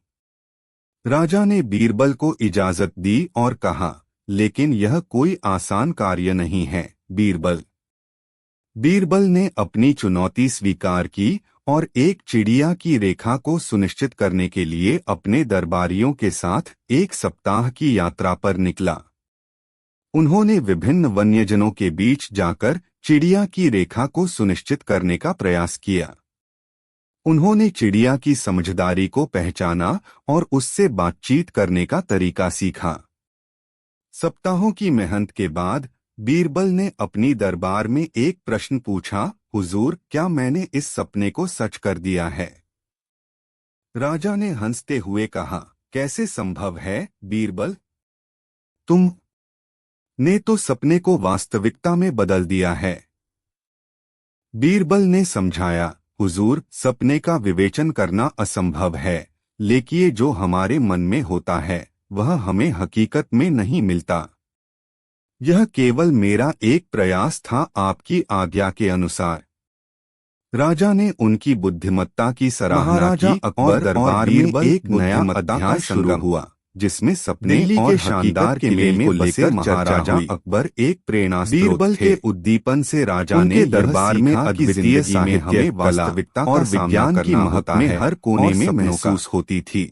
राजा ने बीरबल को इजाजत दी और कहा, लेकिन यह कोई आसान कार्य नहीं है, बीरबल। बीरबल ने अपनी चुनौती स्वीकार की और एक चिड़िया की रेखा को सुनिश्चित करने के लिए अपने दरबारियों के साथ 1 सप्ताह की यात्रा पर निकला। उन्होंने विभिन्न वन्यजनों के बीच जाकर चिड़िया की रेखा को सुनिश्चित करने का प्रयास किया। उन्होंने चिड़िया की समझदारी को पहचाना और उससे बातचीत करने का तरीका सीखा। सप्ताहों की मेहनत के बाद बीरबल ने अपनी दरबार में एक प्रश्न पूछा, हुजूर, क्या मैंने इस सपने को सच कर दिया है? राजा ने हंसते हुए कहा, कैसे संभव है बीरबल? तुम ने तो सपने को वास्तविकता में बदल दिया है। बीरबल ने समझाया, हुजूर, सपने का विवेचन करना असंभव है, लेकिन जो हमारे मन में होता है वह हमें हकीकत में नहीं मिलता। यह केवल मेरा एक प्रयास था आपकी आज्ञा के अनुसार। राजा ने उनकी बुद्धिमत्ता की सराहना की और दरबार में एक नया अध्याय शुरू हुआ, जिसमें सपने दिल्ली के शानदार किले में बसे महाराजा अकबर एक प्रेरणा स्रोत थे। बीरबल के उद्दीपन से राजा ने दरबार में अद्वितीय साहित्य, वास्तविकता और विज्ञान की महत्ता में हर कोने में महसूस होती थी।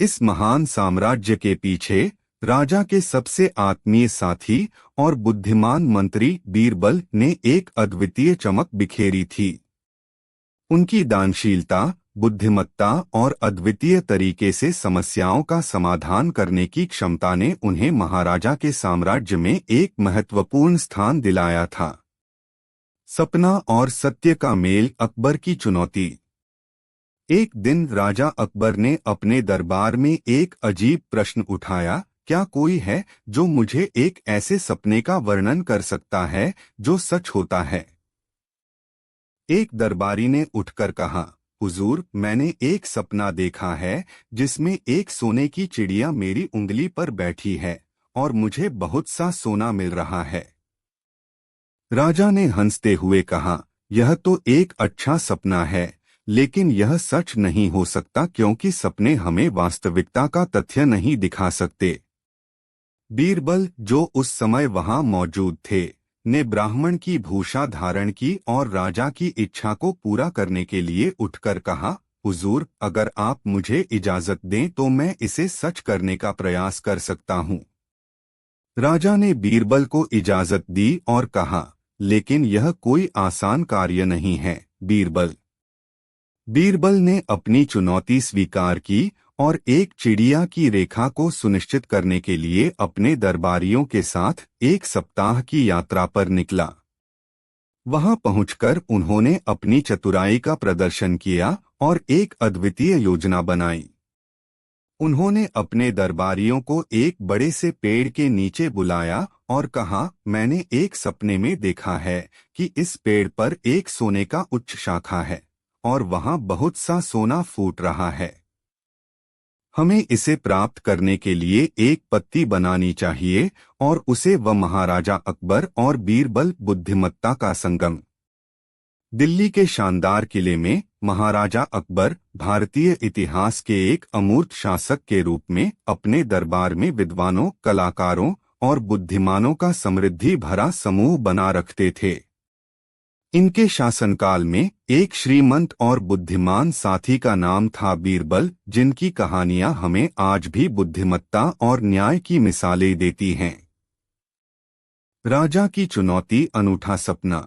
इस महान साम्राज्य के पीछे राजा के सबसे आत्मीय साथी और बुद्धिमान मंत्री बीरबल ने एक अद्वितीय चमक बिखेरी थी। उनकी दानशीलता, बुद्धिमत्ता और अद्वितीय तरीके से समस्याओं का समाधान करने की क्षमता ने उन्हें महाराजा के साम्राज्य में एक महत्वपूर्ण स्थान दिलाया था। सपना और सत्य का मेल, अकबर की चुनौती। एक दिन राजा अकबर ने अपने दरबार में एक अजीब प्रश्न उठाया, क्या कोई है जो मुझे एक ऐसे सपने का वर्णन कर सकता है जो सच होता है? एक दरबारी ने उठकर कहा, हुजूर, मैंने एक सपना देखा है जिसमें एक सोने की चिड़िया मेरी उंगली पर बैठी है और मुझे बहुत सा सोना मिल रहा है। राजा ने हंसते हुए कहा, यह तो एक अच्छा सपना है, लेकिन यह सच नहीं हो सकता क्योंकि सपने हमें वास्तविकता का तथ्य नहीं दिखा सकते। बीरबल, जो उस समय वहां मौजूद थे, ने ब्राह्मण की भूषा धारण की और राजा की इच्छा को पूरा करने के लिए उठकर कहा, हुजूर, अगर आप मुझे इजाजत दें तो मैं इसे सच करने का प्रयास कर सकता हूं। राजा ने बीरबल को इजाजत दी और कहा, लेकिन यह कोई आसान कार्य नहीं है बीरबल। बीरबल ने अपनी चुनौती स्वीकार की और एक चिड़िया की रेखा को सुनिश्चित करने के लिए अपने दरबारियों के साथ 1 सप्ताह की यात्रा पर निकला। वहां पहुंचकर उन्होंने अपनी चतुराई का प्रदर्शन किया और एक अद्वितीय योजना बनाई। उन्होंने अपने दरबारियों को एक बड़े से पेड़ के नीचे बुलाया और कहा, मैंने एक सपने में देखा है कि इस पेड़ पर एक सोने का उच्च शाखा है और वहां बहुत सा सोना फूट रहा है। हमें इसे प्राप्त करने के लिए एक पत्ती बनानी चाहिए और उसे वह महाराजा अकबर और बीरबल बुद्धिमत्ता का संगम। दिल्ली के शानदार किले में महाराजा अकबर भारतीय इतिहास के एक अमूर्त शासक के रूप में अपने दरबार में विद्वानों, कलाकारों और बुद्धिमानों का समृद्धि भरा समूह बना रखते थे। इनके शासनकाल में एक श्रीमंत और बुद्धिमान साथी का नाम था बीरबल, जिनकी कहानियां हमें आज भी बुद्धिमत्ता और न्याय की मिसालें देती हैं। राजा की चुनौती, अनूठा सपना।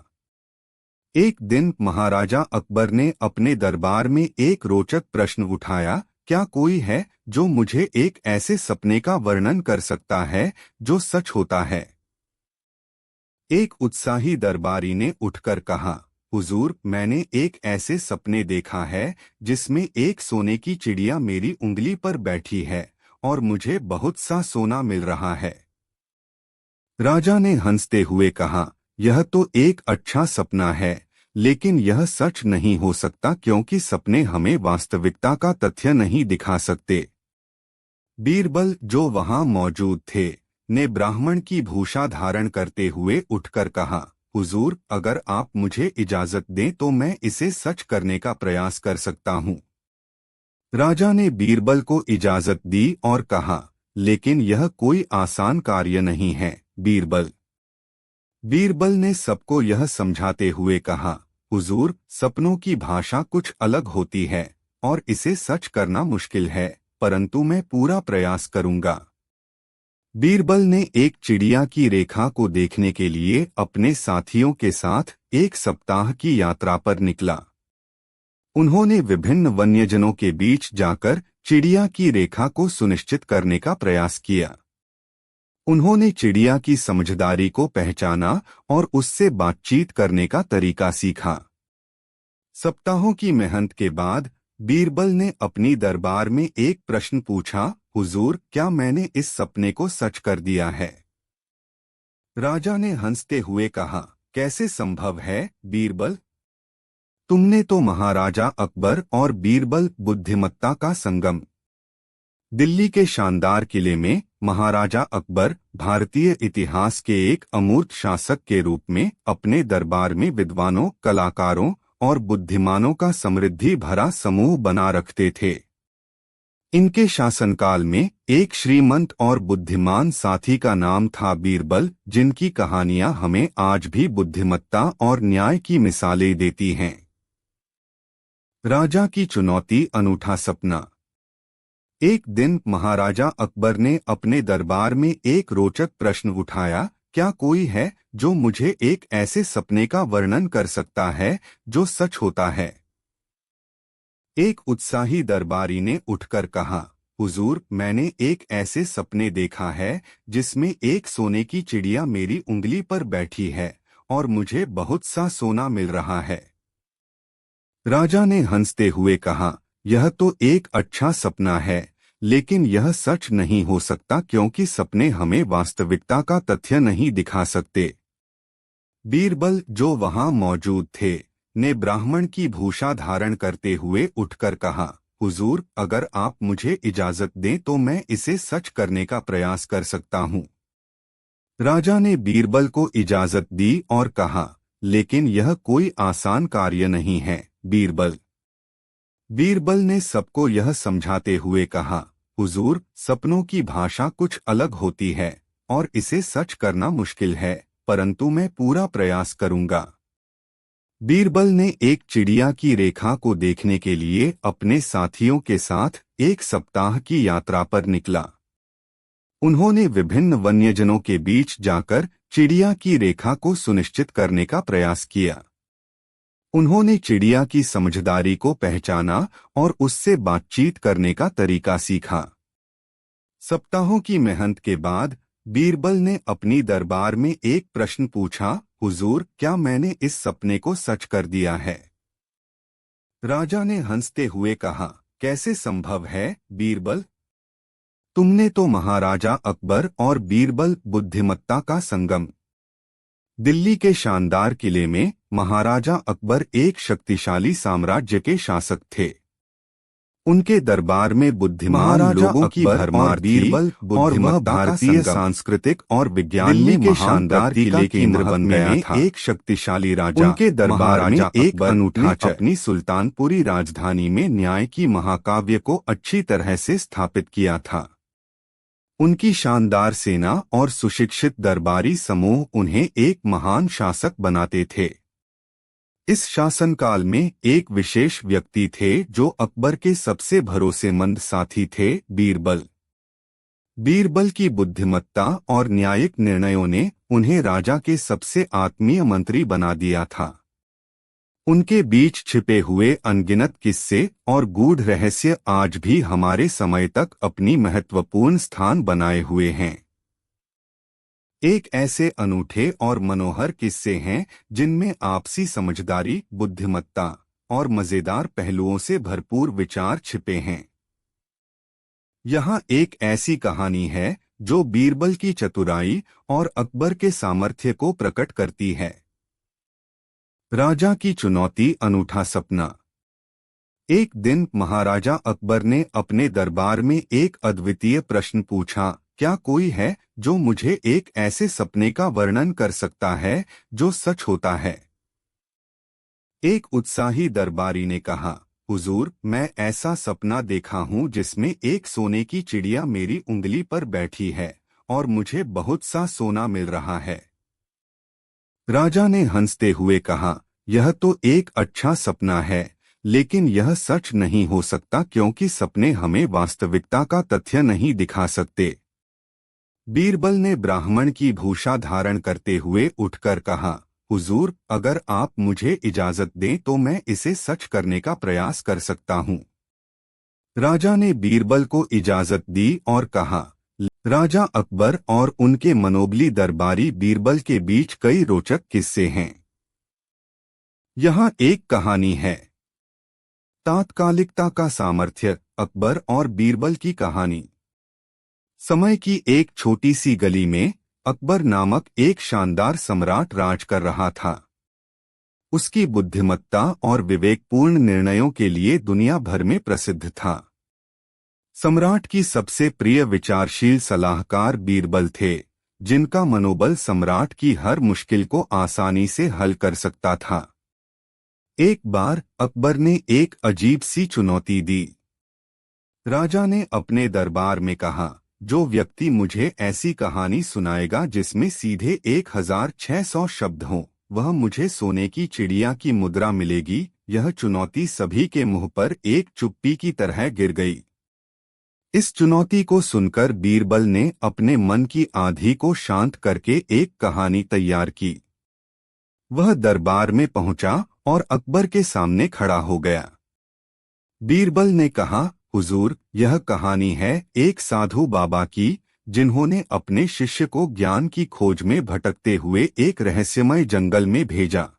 एक दिन महाराजा अकबर ने अपने दरबार में एक रोचक प्रश्न उठाया, क्या कोई है जो मुझे एक ऐसे सपने का वर्णन कर सकता है जो सच होता है? एक उत्साही दरबारी ने उठकर कहा, हुजूर, मैंने एक ऐसे सपने देखा है जिसमें एक सोने की चिड़िया मेरी उंगली पर बैठी है और मुझे बहुत सा सोना मिल रहा है। राजा ने हंसते हुए कहा, यह तो एक अच्छा सपना है, लेकिन यह सच नहीं हो सकता क्योंकि सपने हमें वास्तविकता का तथ्य नहीं दिखा सकते। बीरबल, जो वहां मौजूद थे, ने ब्राह्मण की भूषा धारण करते हुए उठकर कहा, हुजूर, अगर आप मुझे इजाजत दें तो मैं इसे सच करने का प्रयास कर सकता हूं। राजा ने बीरबल को इजाजत दी और कहा, लेकिन यह कोई आसान कार्य नहीं है बीरबल। बीरबल ने सबको यह समझाते हुए कहा, हुजूर, सपनों की भाषा कुछ अलग होती है और इसे सच करना मुश्किल है, परंतु मैं पूरा प्रयास करूंगा। बीरबल ने एक चिड़िया की रेखा को देखने के लिए अपने साथियों के साथ एक सप्ताह की यात्रा पर निकला। उन्होंने विभिन्न वन्यजनों के बीच जाकर चिड़िया की रेखा को सुनिश्चित करने का प्रयास किया। उन्होंने चिड़िया की समझदारी को पहचाना और उससे बातचीत करने का तरीका सीखा। सप्ताहों की मेहनत के बाद बीरबल ने अपनी दरबार में एक प्रश्न पूछा, हुजूर, क्या मैंने इस सपने को सच कर दिया है? राजा ने हंसते हुए कहा, कैसे संभव है, बीरबल? तुमने तो महाराजा अकबर और बीरबल बुद्धिमत्ता का संगम। दिल्ली के शानदार किले में महाराजा अकबर भारतीय इतिहास के एक अमूर्त शासक के रूप में अपने दरबार में विद्वानों, कलाकारों और बुद्धिमानों का समृद्धि भरा समूह बना रखते थे। इनके शासनकाल में एक श्रीमंत और बुद्धिमान साथी का नाम था बीरबल, जिनकी कहानियां हमें आज भी बुद्धिमत्ता और न्याय की मिसालें देती हैं। राजा की चुनौती, अनूठा सपना। एक दिन महाराजा अकबर ने अपने दरबार में एक रोचक प्रश्न उठाया, क्या कोई है जो मुझे एक ऐसे सपने का वर्णन कर सकता है जो सच होता है? एक उत्साही दरबारी ने उठकर कहा, हुजूर, मैंने एक ऐसे सपने देखा है जिसमें एक सोने की चिड़िया मेरी उंगली पर बैठी है और मुझे बहुत सा सोना मिल रहा है। राजा ने हंसते हुए कहा, यह तो एक अच्छा सपना है, लेकिन यह सच नहीं हो सकता क्योंकि सपने हमें वास्तविकता का तथ्य नहीं दिखा सकते। बीरबल, जो वहां मौजूद थे, ने ब्राह्मण की भूषा धारण करते हुए उठकर कहा, हुजूर, अगर आप मुझे इजाजत दें तो मैं इसे सच करने का प्रयास कर सकता हूं। राजा ने बीरबल को इजाजत दी और कहा, लेकिन यह कोई आसान कार्य नहीं है, बीरबल। बीरबल ने सबको यह समझाते हुए कहा, हुजूर, सपनों की भाषा कुछ अलग होती है और इसे सच करना मुश्किल है, परंतु मैं पूरा प्रयास करूंगा। बीरबल ने एक चिड़िया की रेखा को देखने के लिए अपने साथियों के साथ एक सप्ताह की यात्रा पर निकला। उन्होंने विभिन्न वन्यजनों के बीच जाकर चिड़िया की रेखा को सुनिश्चित करने का प्रयास किया। उन्होंने चिड़िया की समझदारी को पहचाना और उससे बातचीत करने का तरीका सीखा। सप्ताहों की मेहनत के बाद बीरबल ने अपनी दरबार में एक प्रश्न पूछा, हुजूर, क्या मैंने इस सपने को सच कर दिया है? राजा ने हंसते हुए कहा, कैसे संभव है, बीरबल? तुमने तो महाराजा अकबर और बीरबल बुद्धिमत्ता का संगम। दिल्ली के शानदार किले में महाराजा अकबर एक शक्तिशाली साम्राज्य के शासक थे। उनके दरबार में बुद्धिमान लोगों की भरमार बीरबल और वह भारतीय सांस्कृतिक और विज्ञान में के शानदार किले के केंद्र बन गया था। एक शक्तिशाली राजा उनके दरबार में एक अनूठा अपनी सुल्तानपुरी राजधानी में न्याय की महाकाव्य को अच्छी तरह से स्थापित किया था। उनकी शानदार सेना और सुशिक्षित दरबारी समूह उन्हें एक महान शासक बनाते थे। इस शासनकाल में एक विशेष व्यक्ति थे जो अकबर के सबसे भरोसेमंद साथी थे, बीरबल। बीरबल की बुद्धिमत्ता और न्यायिक निर्णयों ने उन्हें राजा के सबसे आत्मीय मंत्री बना दिया था। उनके बीच छिपे हुए अनगिनत किस्से और गूढ़ रहस्य आज भी हमारे समय तक अपनी महत्वपूर्ण स्थान बनाए हुए हैं। एक ऐसे अनूठे और मनोहर किस्से हैं जिनमें आपसी समझदारी, बुद्धिमत्ता और मजेदार पहलुओं से भरपूर विचार छिपे हैं। यहाँ एक ऐसी कहानी है जो बीरबल की चतुराई और अकबर के सामर्थ्य को प्रकट करती है। राजा की चुनौती, अनूठा सपना। एक दिन महाराजा अकबर ने अपने दरबार में एक अद्वितीय प्रश्न पूछा, क्या कोई है जो मुझे एक ऐसे सपने का वर्णन कर सकता है जो सच होता है? एक उत्साही दरबारी ने कहा, हुजूर, मैं ऐसा सपना देखा हूं जिसमें एक सोने की चिड़िया मेरी उंगली पर बैठी है और मुझे बहुत सा सोना मिल रहा है। राजा ने हंसते हुए कहा, यह तो एक अच्छा सपना है, लेकिन यह सच नहीं हो सकता क्योंकि सपने हमें वास्तविकता का तथ्य नहीं दिखा सकते। बीरबल ने ब्राह्मण की भूषा धारण करते हुए उठकर कहा, हुजूर, अगर आप मुझे इजाजत दें तो मैं इसे सच करने का प्रयास कर सकता हूँ। राजा ने बीरबल को इजाजत दी और कहा, राजा अकबर और उनके मनोबली दरबारी बीरबल के बीच कई रोचक किस्से हैं। यहाँ एक कहानी है। तात्कालिकता का सामर्थ्य, अकबर और बीरबल की कहानी। समय की एक छोटी सी गली में अकबर नामक एक शानदार सम्राट राज कर रहा था। उसकी बुद्धिमत्ता और विवेकपूर्ण निर्णयों के लिए दुनिया भर में प्रसिद्ध था। सम्राट की सबसे प्रिय विचारशील सलाहकार बीरबल थे, जिनका मनोबल सम्राट की हर मुश्किल को आसानी से हल कर सकता था। एक बार अकबर ने एक अजीब सी चुनौती दी। राजा ने अपने दरबार में कहा, जो व्यक्ति मुझे ऐसी कहानी सुनाएगा जिसमें सीधे 1600 शब्द हों, वह मुझे सोने की चिड़िया की मुद्रा मिलेगी। यह चुनौती सभी के मुंह पर एक चुप्पी की तरह गिर गई। इस चुनौती को सुनकर बीरबल ने अपने मन की आंधी को शांत करके एक कहानी तैयार की। वह दरबार में पहुंचा और अकबर के सामने खड़ा हो गया। बीरबल ने कहा, हुजूर, यह कहानी है एक साधु बाबा की, जिन्होंने अपने शिष्य को ज्ञान की खोज में भटकते हुए एक रहस्यमय जंगल में भेजा।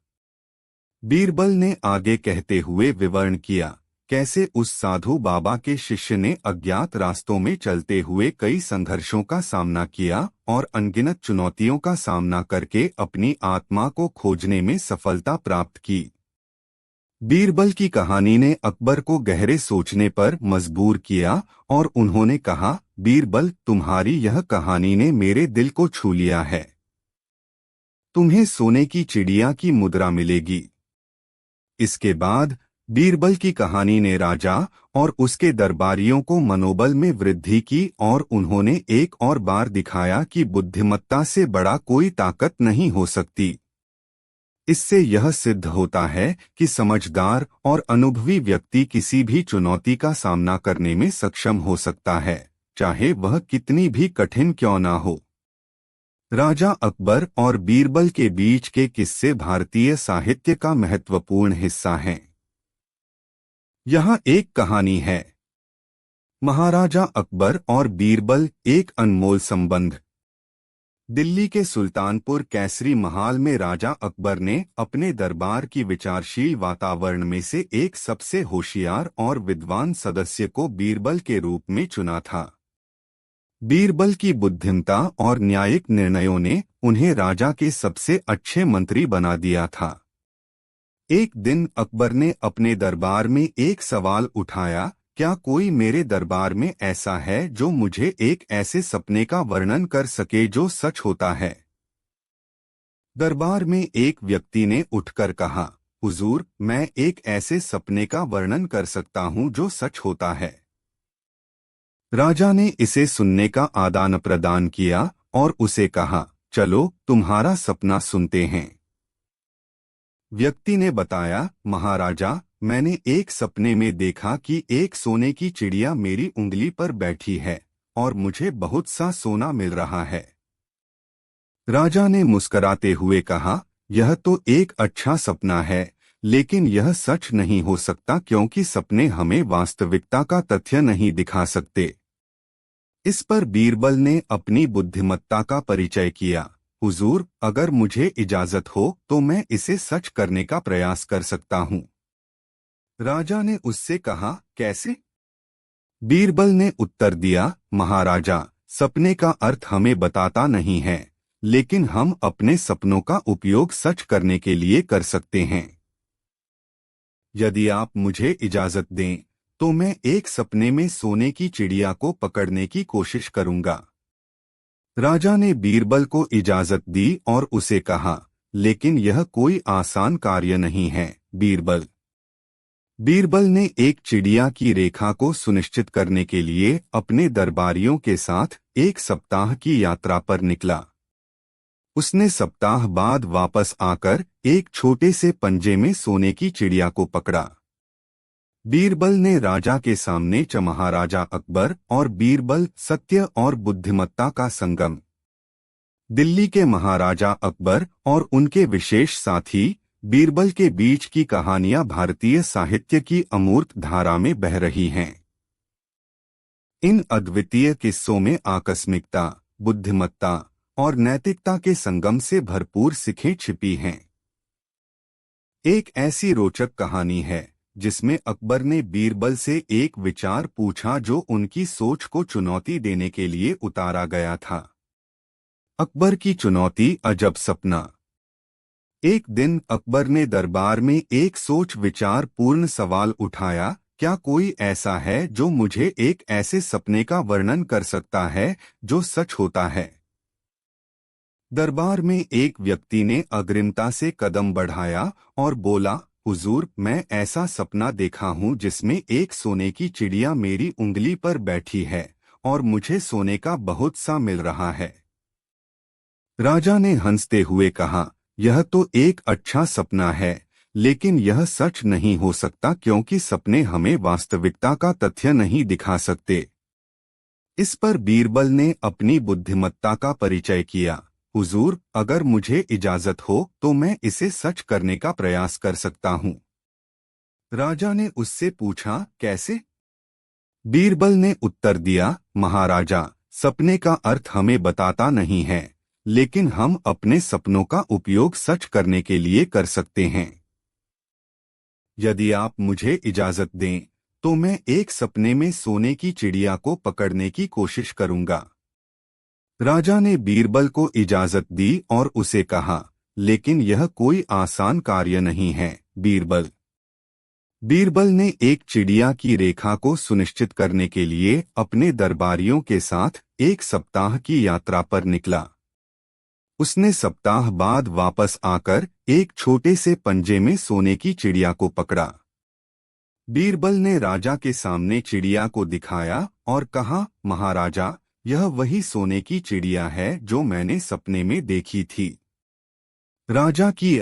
बीरबल ने आगे कहते हुए विवरण किया, कैसे उस साधु बाबा के शिष्य ने अज्ञात रास्तों में चलते हुए कई संघर्षों का सामना किया और अनगिनत चुनौतियों का सामना करके अपनी आत्मा को खोजने में सफलता प्राप्त की। बीरबल की कहानी ने अकबर को गहरे सोचने पर मजबूर किया और उन्होंने कहा, बीरबल, तुम्हारी यह कहानी ने मेरे दिल को छू लिया है। तुम्हें सोने की चिड़िया की मुद्रा मिलेगी। इसके बाद बीरबल की कहानी ने राजा और उसके दरबारियों को मनोबल में वृद्धि की और उन्होंने एक और बार दिखाया कि बुद्धिमत्ता से बड़ा कोई ताकत नहीं हो सकती। इससे यह सिद्ध होता है कि समझदार और अनुभवी व्यक्ति किसी भी चुनौती का सामना करने में सक्षम हो सकता है, चाहे वह कितनी भी कठिन क्यों ना हो। राजा अकबर और बीरबल के बीच के किस्से भारतीय साहित्य का महत्वपूर्ण हिस्सा हैं। यहाँ एक कहानी है। महाराजा अकबर और बीरबल, एक अनमोल संबंध। दिल्ली के सुल्तानपुर कैसरी महाल में राजा अकबर ने अपने दरबार की विचारशील वातावरण में से एक सबसे होशियार और विद्वान सदस्य को बीरबल के रूप में चुना था। बीरबल की बुद्धिमत्ता और न्यायिक निर्णयों ने उन्हें राजा के सबसे अच्छे मंत्री बना दिया था। एक दिन अकबर ने अपने दरबार में एक सवाल उठाया, क्या कोई मेरे दरबार में ऐसा है जो मुझे एक ऐसे सपने का वर्णन कर सके जो सच होता है? दरबार में एक व्यक्ति ने उठकर कहा, हुजूर, मैं एक ऐसे सपने का वर्णन कर सकता हूं जो सच होता है। राजा ने इसे सुनने का आदान प्रदान किया और उसे कहा, चलो तुम्हारा सपना सुनते हैं। व्यक्ति ने बताया, महाराजा, मैंने एक सपने में देखा कि एक सोने की चिड़िया मेरी उंगली पर बैठी है और मुझे बहुत सा सोना मिल रहा है। राजा ने मुस्कराते हुए कहा, यह तो एक अच्छा सपना है, लेकिन यह सच नहीं हो सकता क्योंकि सपने हमें वास्तविकता का तथ्य नहीं दिखा सकते। इस पर बीरबल ने अपनी बुद्धिमत्ता का परिचय किया, हुजूर, अगर मुझे इजाजत हो तो मैं इसे सच करने का प्रयास कर सकता हूँ। राजा ने उससे कहा, कैसे? बीरबल ने उत्तर दिया, महाराजा, सपने का अर्थ हमें बताता नहीं है, लेकिन हम अपने सपनों का उपयोग सच करने के लिए कर सकते हैं। यदि आप मुझे इजाजत दें तो मैं एक सपने में सोने की चिड़िया को पकड़ने की कोशिश करूंगा। राजा ने बीरबल को इजाजत दी और उसे कहा, लेकिन यह कोई आसान कार्य नहीं है, बीरबल। बीरबल ने एक चिड़िया की रेखा को सुनिश्चित करने के लिए अपने दरबारियों के साथ एक सप्ताह की यात्रा पर निकला। उसने सप्ताह बाद वापस आकर एक छोटे से पंजे में सोने की चिड़िया को पकड़ा। बीरबल ने राजा के सामने महाराजा अकबर और बीरबल सत्य और बुद्धिमत्ता का संगम। दिल्ली के महाराजा अकबर और उनके विशेष साथी बीरबल के बीच की कहानियां भारतीय साहित्य की अमूर्त धारा में बह रही हैं। इन अद्वितीय किस्सों में आकस्मिकता, बुद्धिमत्ता और नैतिकता के संगम से भरपूर सीखें छिपी हैं। एक ऐसी रोचक कहानी है जिसमें अकबर ने बीरबल से एक विचार पूछा जो उनकी सोच को चुनौती देने के लिए उतारा गया था। अकबर की चुनौती, अजब सपना। एक दिन अकबर ने दरबार में एक सोच विचार पूर्ण सवाल उठाया, क्या कोई ऐसा है जो मुझे एक ऐसे सपने का वर्णन कर सकता है जो सच होता है? दरबार में एक व्यक्ति ने अग्रिमता से कदम बढ़ाया और बोला, हुजूर, मैं ऐसा सपना देखा हूँ जिसमें एक सोने की चिड़िया मेरी उंगली पर बैठी है और मुझे सोने का बहुत सा मिल रहा है। राजा ने हंसते हुए कहा, यह तो एक अच्छा सपना है, लेकिन यह सच नहीं हो सकता क्योंकि सपने हमें वास्तविकता का तथ्य नहीं दिखा सकते। इस पर बीरबल ने अपनी बुद्धिमत्ता का परिचय किया। हुजूर, अगर मुझे इजाजत हो तो मैं इसे सच करने का प्रयास कर सकता हूँ। राजा ने उससे पूछा, कैसे? बीरबल ने उत्तर दिया, महाराजा, सपने का अर्थ हमें बताता नहीं है, लेकिन हम अपने सपनों का उपयोग सच करने के लिए कर सकते हैं। यदि आप मुझे इजाजत दें तो मैं एक सपने में सोने की चिड़िया को पकड़ने की कोशिश करूंगा। राजा ने बीरबल को इजाजत दी और उसे कहा, लेकिन यह कोई आसान कार्य नहीं है, बीरबल। बीरबल ने एक चिड़िया की रेखा को सुनिश्चित करने के लिए अपने दरबारियों के साथ एक सप्ताह की यात्रा पर निकला। उसने सप्ताह बाद वापस आकर एक छोटे से पंजे में सोने की चिड़िया को पकड़ा। बीरबल ने राजा के सामने चिड़िया को दिखाया और कहा, महाराजा, यह वही सोने की चिड़िया है जो मैंने सपने में देखी थी। राजा की